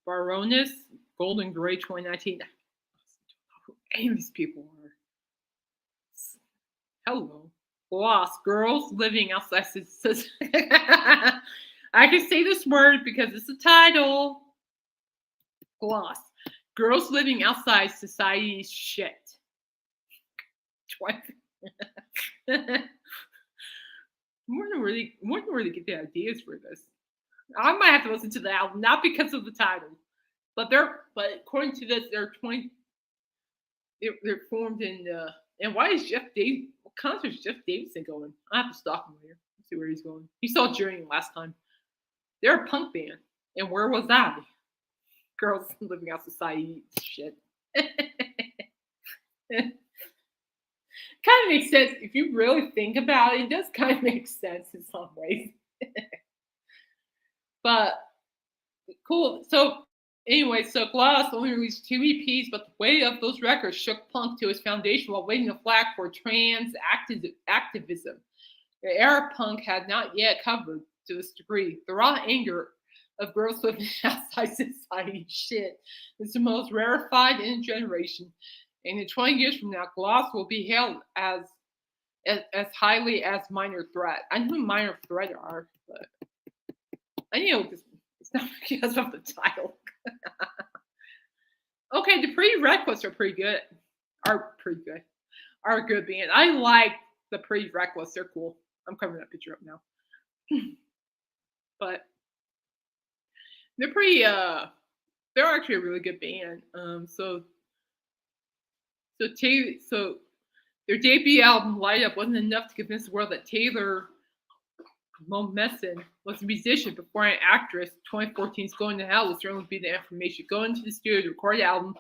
Baroness Golden Gray 2019. Who any of these people are. Hello. Lost girls living outside. I can say this word because it's a title. Gloss. Girls living outside society's shit. I wonder where they get the ideas for this. I might have to listen to the album, not because of the title, but according to this, they're formed in. And why is Jeff Davis? What concert is Jeff Davidson going? I have to stalk him later. See where he's going. He saw Journey last time. They're a punk band, and where was I? Girls living out society shit. Kind of makes sense if you really think about it. It does kind of make sense in some ways. But cool. So anyway, so Glass only released 2 EPs, but the weight of those records shook punk to its foundation while waving a flag for trans activism. The era punk had not yet covered to this degree. The raw anger of girls living outside society shit is the most rarefied in a generation. And in 20 years from now, Gloss will be hailed as highly as Minor Threat. I know who Minor Threat are, but I know it's not because of the title. Okay, the Prerequisites are pretty good. Are a good band. I like the Prerequisites. They're cool. I'm covering that picture up now. But they're pretty they're actually a really good band. So their debut album Light Up wasn't enough to convince the world that Taylor Momsen was a musician before an actress. 2014's Going to Hell would certainly be the information. Going to the studio to record the album,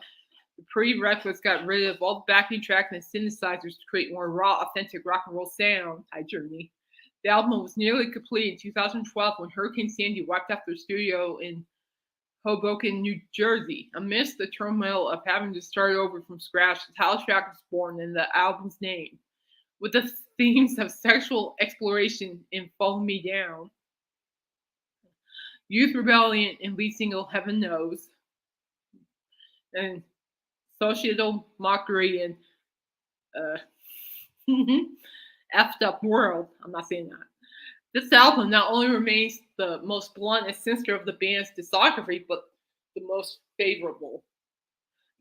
the Prerequisites got rid of all the backing tracks and synthesizers to create more raw, authentic rock and roll sound. Hi, Journey. The album was nearly complete in 2012 when Hurricane Sandy wiped out their studio in Hoboken, New Jersey. Amidst the turmoil of having to start over from scratch, the title track was born in the album's name, with the themes of sexual exploration in Follow Me Down, youth rebellion in lead single Heaven Knows, and societal mockery in effed up world. I'm not saying that. This album not only remains the most blunt and sinister of the band's discography, but the most favorable.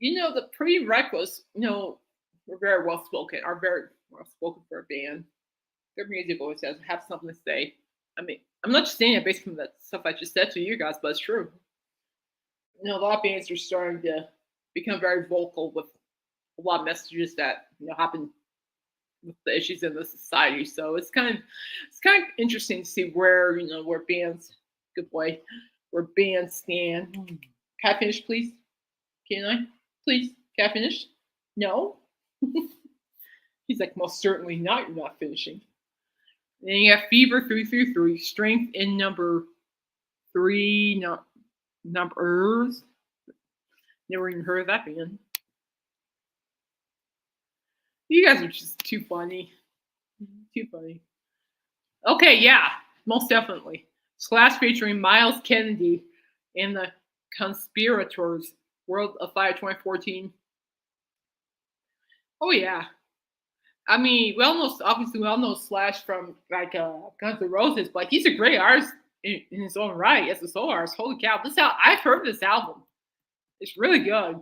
The Prerequisites, were very well spoken, are very well spoken for a band. Their music always have something to say. I mean, I'm not just saying it based on the stuff I just said to you guys, but it's true. A lot of bands are starting to become very vocal with a lot of messages that happen with the issues in the society. So it's kind of interesting to see where bands, good boy, where bands stand. Can I finish, please? Can I? Please, can I finish? No. He's like, most certainly not. You're not finishing. Then you have Fever 333, Strength in number 3 numbers. Never even heard of that band. You guys are just too funny. Too funny. Okay, yeah, most definitely. Slash featuring Miles Kennedy in the Conspirators World of Fire 2014. Oh, yeah. I mean, we all know Slash from Guns N' Roses, but he's a great artist in his own right as a solo artist. Holy cow! I've heard this album. It's really good.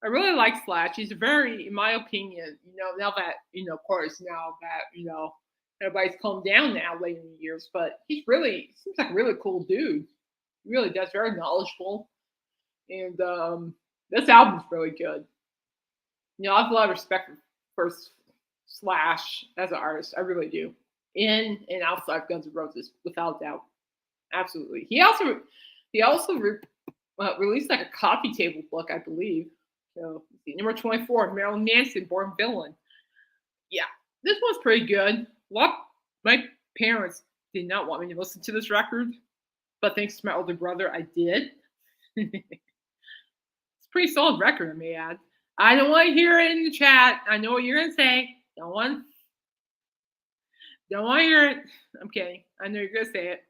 I really like Slash. He's very, in my opinion, now that of course, now that everybody's calmed down now later in the years, but he seems like a really cool dude. He really does. Very knowledgeable, and this album's really good. I have a lot of respect for Slash as an artist. I really do. In and outside Guns N' Roses, without doubt, absolutely. He also released like a coffee table book, I believe. So number 24, Marilyn Manson, Born Villain. Yeah, this one's pretty good. My parents did not want me to listen to this record, but thanks to my older brother, I did. It's a pretty solid record, I may add. I don't want to hear it in the chat. I know what you're gonna say. Don't want to hear it. I'm kidding. I know you're gonna say it.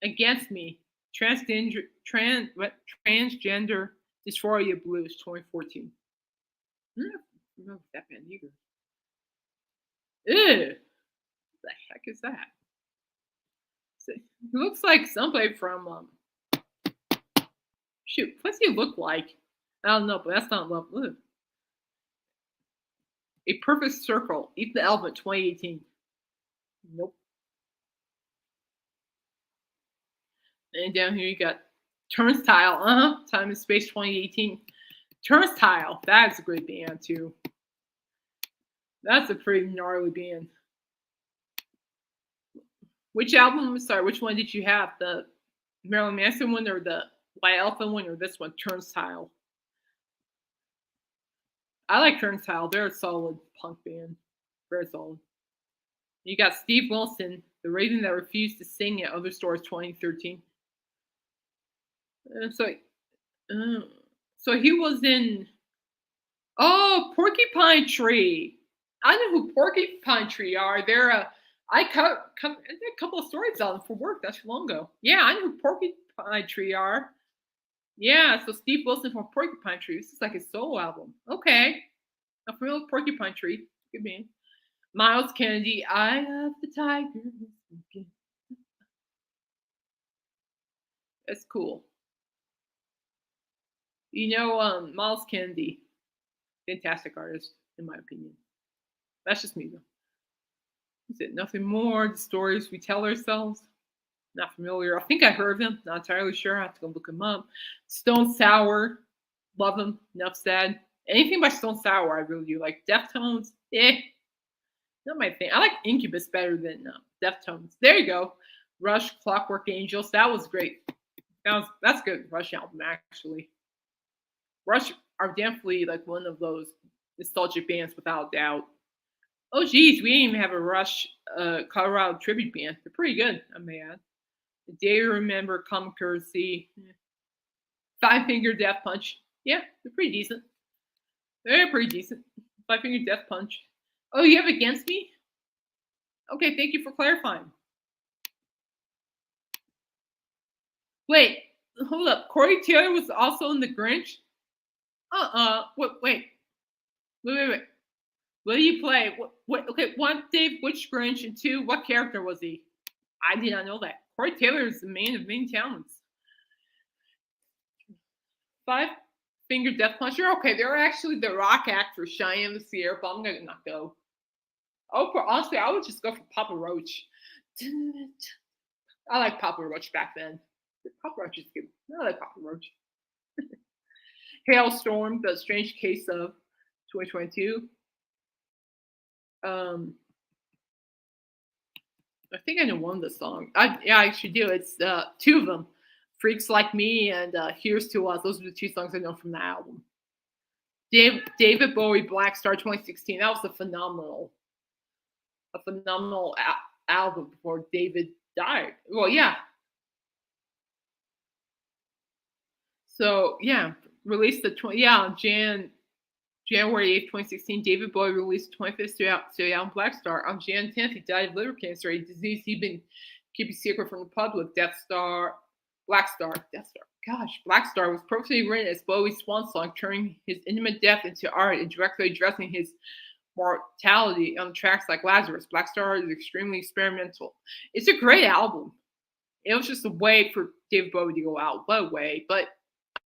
Against Me, Transgender Dysphoria Blues, 2014. I don't remember that band either. Ew, what the heck is that? It looks like somebody from shoot. What's he look like? I don't know, but that's not love. Ugh. A Perfect Circle, Eat the Elephant, 2018. Nope. And down here you got Turnstile, Time and Space 2018. Turnstile, that's a great band too. That's a pretty gnarly band. Which one did you have? The Marilyn Manson one or the White Elephant one or this one, Turnstile? I like Turnstile. They're a solid punk band. Very solid. You got Steve Wilson, The Raven That Refused to Sing at Other Stores, 2013. So he was in Porcupine Tree. I know who Porcupine Tree are. I did a couple of stories on them for work not too long ago. Yeah, I know who Porcupine Tree are. Yeah, so Steve Wilson from Porcupine Tree. This is like a solo album. Okay, I'm familiar with Porcupine Tree. Good band. Miles Kennedy, Eye of the Tiger. That's cool. Miles Kennedy, fantastic artist, in my opinion. That's just me, though. Is it Nothing More? The Stories We Tell Ourselves? Not familiar. I think I heard of him. Not entirely sure. I have to go look him up. Stone Sour, love him. Enough said. Anything by Stone Sour, I really do. Like Deftones, not my thing. I like Incubus better than Deftones. There you go. Rush, Clockwork Angels. That was great. That's good. Rush album actually. Rush are definitely like one of those nostalgic bands without doubt. Oh geez, we didn't even have a Rush Colorado tribute band. They're pretty good, I may add. The Day You Remember, Common Courtesy, Five Finger Death Punch. Yeah, they're pretty decent. They're pretty decent. Five Finger Death Punch. Oh, you have Against Me? Okay, thank you for clarifying. Wait, hold up. Corey Taylor was also in The Grinch? Wait. What do you play? Okay, one, Dave, which Grinch? And two, what character was he? I did not know that. Corey Taylor is the man of many talents. Five Finger Death Puncher? Okay, they're actually the rock act for Cheyenne this year, but I'm going to not go. Honestly, I would just go for Papa Roach. I like Papa Roach back then. Papa Roach is good. I like Papa Roach. Hailstorm, The Strange Case of 2022. I think I know one of the songs. I actually do. It's two of them. Freaks Like Me and Here's to Us. Those are the two songs I know from the album. David Bowie, Black Star 2016. That was a phenomenal album before David died. Well, yeah. So yeah, released on January 8th, 2016. David Bowie released the 25th studio album Black Star. On January 10th, he died of liver cancer, a disease he'd been keeping secret from the public. Black Star. Gosh, Black Star was perfectly written as Bowie's swan song, turning his intimate death into art and directly addressing his mortality on tracks like Lazarus. Black Star is extremely experimental. It's a great album. It was just a way for David Bowie to go out. What a way. But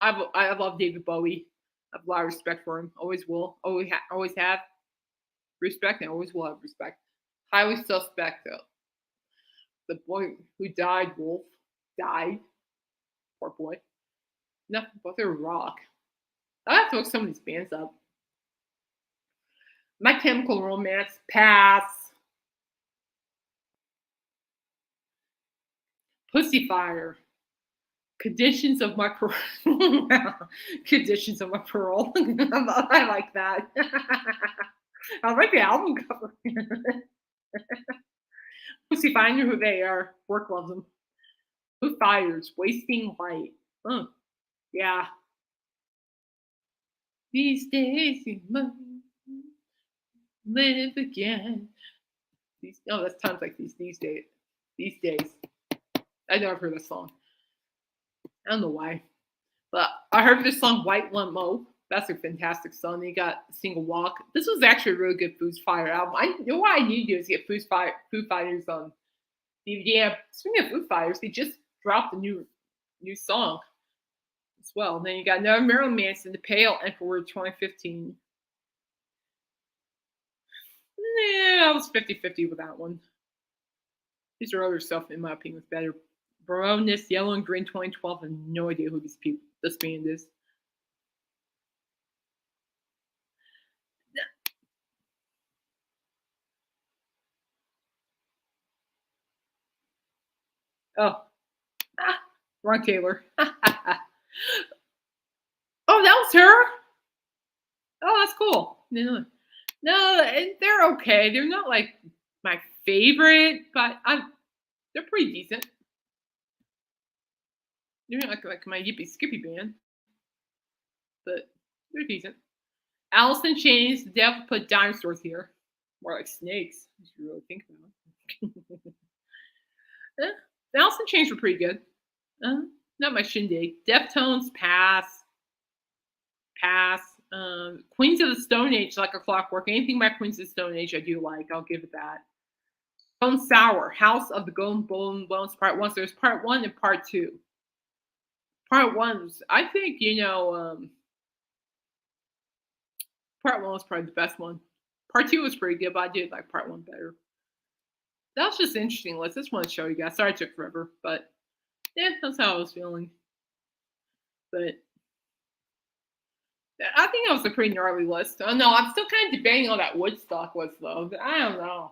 I love David Bowie. I have a lot of respect for him. Always will. Always have respect and always will have respect. Highly suspect, though. The boy who died, Wolf, died. Poor boy. Nothing but their rock. I have to look some of these bands up. My Chemical Romance, pass. Pussy Fire. Conditions of my parole. Conditions of my parole. I like that. I like the album cover. Pussy Fire, I know who they are. Work loves them. Who Fires? Wasting Light. Oh, yeah. These days you must live again. That's times like these days. These days. I know I've heard this song. I don't know why. But I heard this song White Limo. That's a fantastic song. They got Single Walk. This was actually a really good Foo Fighters album. I know what I need to do is get Foo Fighters on DVD. Yeah, speaking of Foo Fighters, they just dropped a new song as well. And then you got another Marilyn Manson, The Pale Emperor 2015. I was 50-50 with that one. These are other stuff, in my opinion, was better. Baroness, Yellow and Green 2012. I have no idea who this band is. Oh, Ron Taylor. Oh, that was her. Oh, that's cool. No, they're okay. They're not like my favorite, but they're pretty decent. They're not like my Yippee Skippy band, but they're decent. Alice in Chains, the devil put dinosaurs here. More like snakes, if you really think about it. Alice in Chains were pretty good. Not my shindig. Deftones, pass. Pass. Queens of the Stone Age, like a clockwork. Anything by Queens of the Stone Age, I do like. I'll give it that. Stone Sour, House of the Golden Bones, Part 1. So there's Part 1 and Part 2. Part 1, I think, Part 1 was probably the best one. Part 2 was pretty good, but I did like Part 1 better. That was just interesting. Let's just want to show you guys. Sorry it took forever, but yeah, that's how I was feeling. But I think that was a pretty gnarly list. Oh no, I'm still kind of debating on that Woodstock was though. I don't know.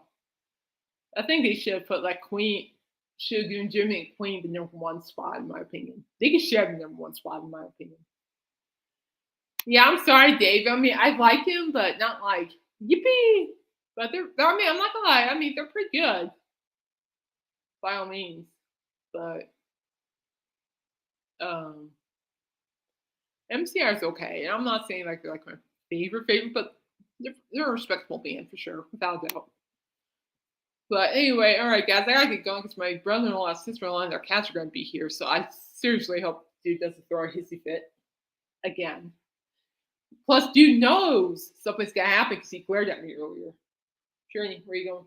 I think they should have put like Queen, should have given Jimmy and Queen the #1 spot in my opinion. They could share the #1 spot in my opinion. Yeah, I'm sorry, Dave. I mean, I like him, but not like yippee. But I mean, I'm not gonna lie. I mean, they're pretty good, by all means. But MCR is okay. And I'm not saying like they're like my favorite, but they're a respectable band for sure, without a doubt. But anyway, all right, guys, I gotta get going because my brother-in-law, sister-in-law, and their cats are gonna be here. So I seriously hope dude doesn't throw a hissy fit again. Plus, dude knows something's gonna happen because he glared at me earlier. Journey, where you going?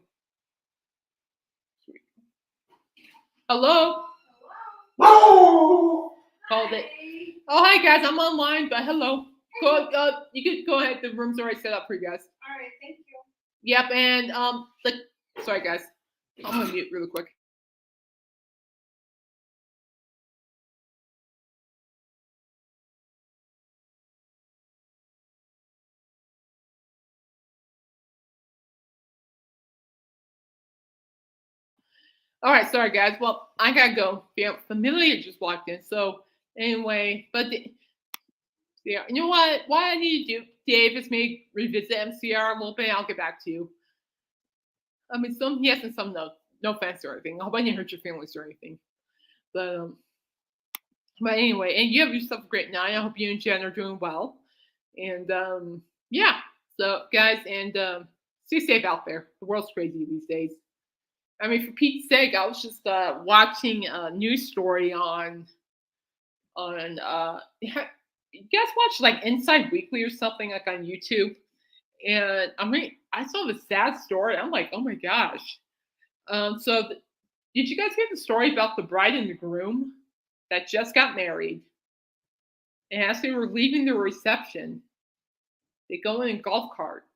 Hello? Hello? Called it. Oh, hi, guys. I'm online, but hello. You could go ahead. The room's already set up for you guys. All right, thank you. Yep, and sorry, guys. I'm gonna mute really quick. All right, sorry, guys. Well, I gotta go. Yeah, Familia just walked in. So anyway, yeah, you know what? What I need to do, Dave, is maybe revisit MCR a little bit. I'll get back to you. I mean, some yes and some no. No offense or anything. I hope I didn't hurt your feelings or anything. But anyway, and you have yourself a great night. I hope you and Jen are doing well. And yeah, so guys, and stay safe out there. The world's crazy these days. I mean, for Pete's sake, I was just watching a news story on you guys watch like Inside Weekly or something like on YouTube, and I saw the sad story. I'm like, oh my gosh. Did you guys hear the story about the bride and the groom that just got married? And as they were leaving the reception, they go in a golf cart.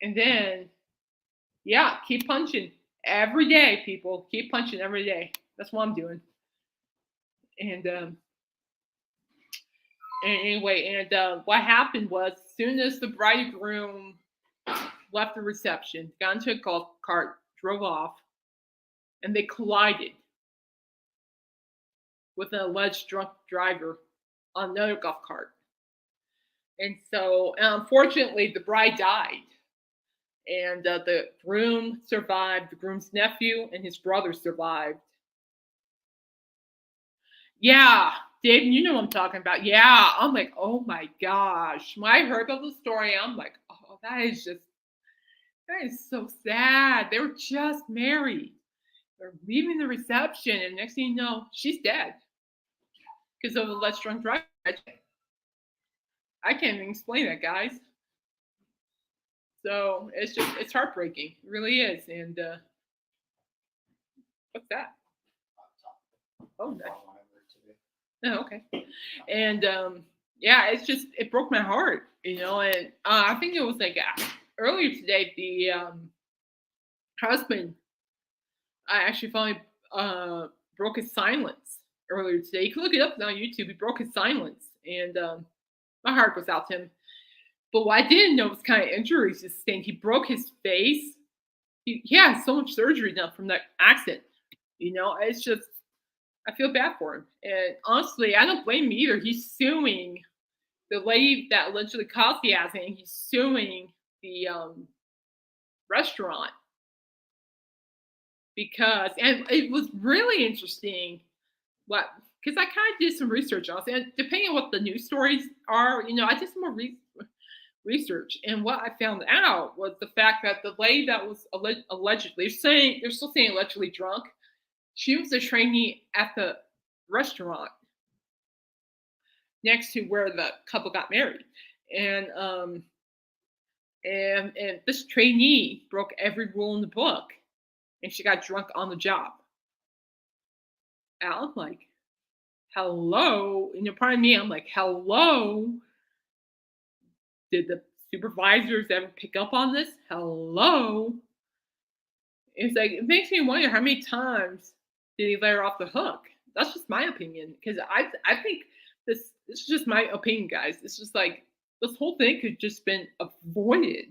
And then, yeah, keep punching every day, people. Keep punching every day. That's what I'm doing. And anyway, what happened was, as soon as the bridegroom left the reception, got into a golf cart, drove off, and they collided with an alleged drunk driver on another golf cart. And so, unfortunately, the bride died. And the groom survived, the groom's nephew and his brother survived. Yeah, Dave, you know what I'm talking about. Yeah, I'm like, oh my gosh. When I heard about the story, I'm like, oh, that is so sad. They were just married. They're leaving the reception, and next thing you know, she's dead because of a less drunk driver. I can't even explain that, guys. So it's heartbreaking. It really is. And what's that? Oh, nice. Oh, okay. And yeah, it broke my heart, And I think it was like earlier today, the husband, I actually finally broke his silence earlier today. You can look it up on YouTube. He broke his silence, and my heart goes out to him. But what I didn't know was kind of injuries he sustained. He broke his face. He had so much surgery done from that accident. It's just, I feel bad for him. And honestly, I don't blame him either. He's suing the lady that allegedly caused the accident. He's suing the restaurant and it was really interesting because I kind of did some research on it. And depending on what the news stories are, I did some more research. And what I found out was the fact that the lady that was allegedly, they're still saying allegedly drunk, she was a trainee at the restaurant next to where the couple got married. And this trainee broke every rule in the book, and she got drunk on the job. And I'm like, hello. And pardon me, I'm like, hello. Did the supervisors ever pick up on this? Hello. It's like, it makes me wonder how many times did he let her off the hook? That's just my opinion, because I think this is just my opinion, guys. It's just like this whole thing could just been avoided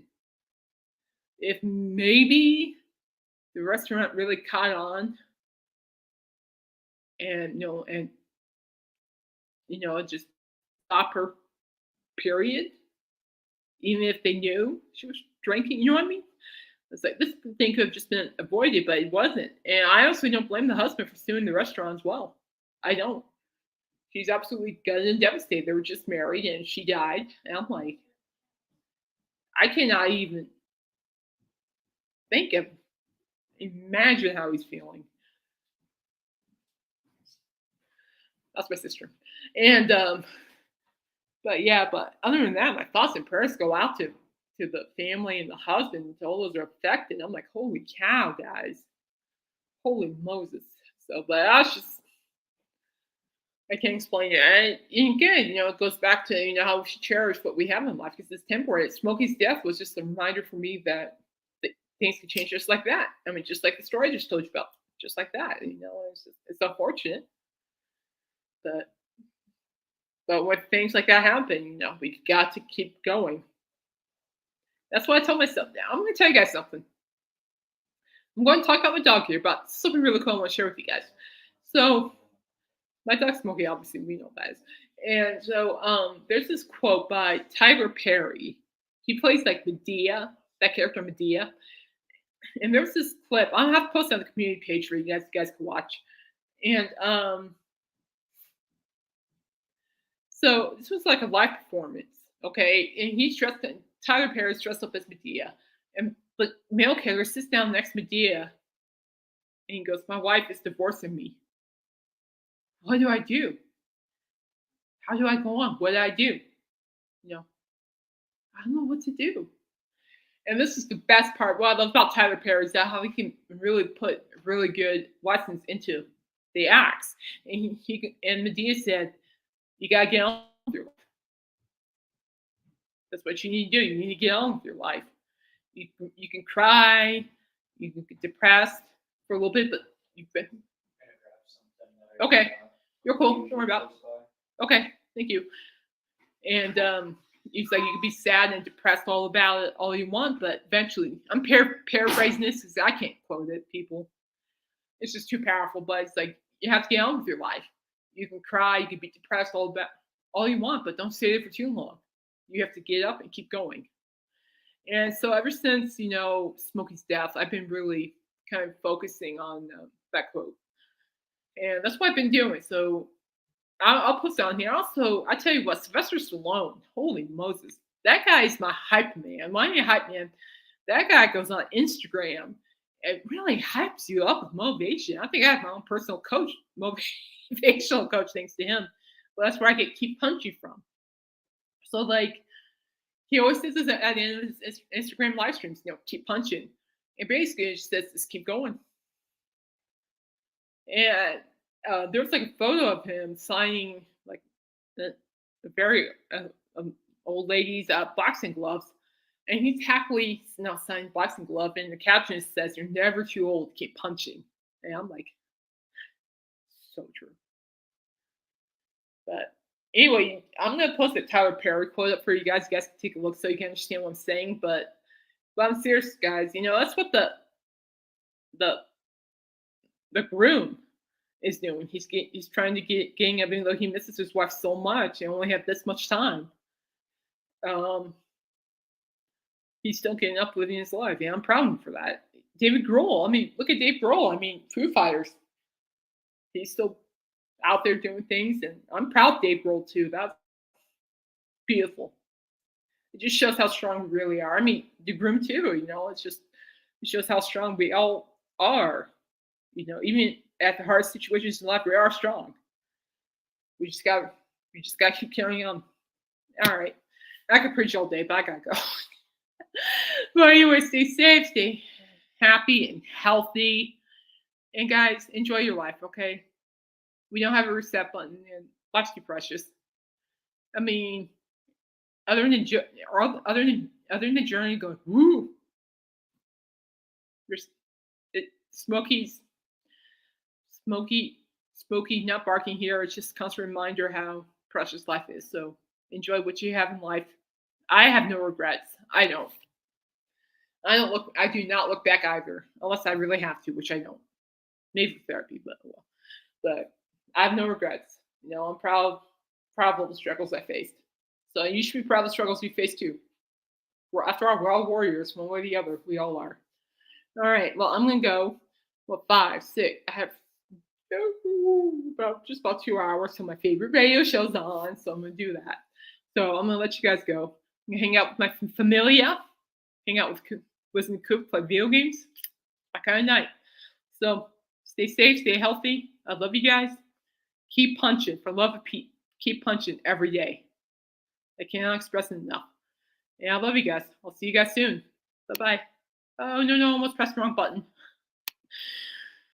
if maybe the restaurant really caught on, and just stop her. Period. Even if they knew she was drinking, you know what I mean? It's like this thing could have just been avoided, but it wasn't. And I honestly don't blame the husband for suing the restaurant as well. I don't. She's absolutely gutted and devastated. They were just married and she died. And I'm like, I cannot even imagine how he's feeling. That's my sister. And but other than that, my thoughts and prayers go out to the family and the husband, to all those are affected. I'm like, holy cow, guys. Holy Moses. So, but that's just, I can't explain it. And again, it goes back to, how we should cherish what we have in life, because it's temporary. Smokey's death was just a reminder for me that things can change just like that. I mean, just like the story I just told you about, just like that. It's unfortunate. But when things like that happen, we got to keep going. That's what I told myself. Now, I'm going to tell you guys something. I'm going to talk about my dog here, but something really cool I want to share with you guys. So, my dog Smokey, obviously, we know that is. And so, there's this quote by Tyler Perry. He plays like Medea, that character Medea. And there's this clip. I'll have to post it on the community page for you guys can watch. And so this was like a live performance, okay? And Tyler Perry's dressed up as Medea. But male character sits down next to Medea and he goes, my wife is divorcing me. What do I do? How do I go on? What do I do? I don't know what to do. And this is the best part. What I love about Tyler Perry is that how he can really put really good lessons into the acts. And and Medea said, you gotta get on with your life. That's what you need to do. You need to get on with your life. You can cry, you can get depressed for a little bit, but you've been okay. You're cool. Don't worry about it. Okay, thank you. And he's like, you can be sad and depressed all about it all you want, but eventually, I'm paraphrasing this because I can't quote it, people. It's just too powerful. But it's like you have to get on with your life. You can cry, you can be depressed all about all you want, but don't stay there for too long. You have to get up and keep going. And so ever since Smokey's death, I've been really kind of focusing on that quote, and that's what I've been doing. So I'll post it on here. Also, I tell you what, Sylvester Stallone, holy Moses, that guy is my hype man. Why am I hype man? That guy goes on Instagram. It really hypes you up with motivation. I think I have my own personal coach, motivational coach, thanks to him. But that's where I get keep punching from. So like he always says this at the end of his Instagram live streams, keep punching. And basically it just says just keep going. And there was like a photo of him signing like a very old lady's boxing gloves, and he's happily now signing boxing glove. And the caption says, "You're never too old to keep punching." And I'm like, so true. But anyway, I'm gonna post a Tyler Perry quote up for you guys. You guys can take a look so you can understand what I'm saying. But I'm serious, guys. That's what the groom is doing. He's trying to get even though he misses his wife so much and only have this much time. He's still getting up living his life. Yeah, I'm proud of him for that. David Grohl. I mean, look at Dave Grohl. I mean, Foo Fighters. He's still out there doing things, and I'm proud of Dave Grohl too. That's beautiful. It just shows how strong we really are. I mean, the groom too. It shows how strong we all are. Even at the hardest situations in life, we are strong. We just got to keep carrying on. All right, I could preach all day, but I gotta go. But anyway, stay safe, stay happy and healthy, and guys, enjoy your life. Okay, we don't have a reset button, and life's too precious. I mean, other than the journey going, woo. Smokey not barking here. It's just a constant reminder how precious life is. So enjoy what you have in life. I have no regrets. I don't. I do not look back either, unless I really have to, which I don't. Maybe for therapy, but I have no regrets. I'm proud of all the struggles I faced. So you should be proud of the struggles you faced too. After all, we're all warriors, one way or the other. We all are. All right. Well, I'm gonna go. 5, 6. I have about 2 hours till my favorite radio show's on, so I'm gonna do that. So I'm gonna let you guys go. I'm gonna hang out with my familia, hang out with Wisdom Coop, play video games. That kind of night. So stay safe, stay healthy. I love you guys. Keep punching, for love of Pete. Keep punching every day. I cannot express it enough. And I love you guys. I'll see you guys soon. Bye bye. Oh no, almost pressed the wrong button.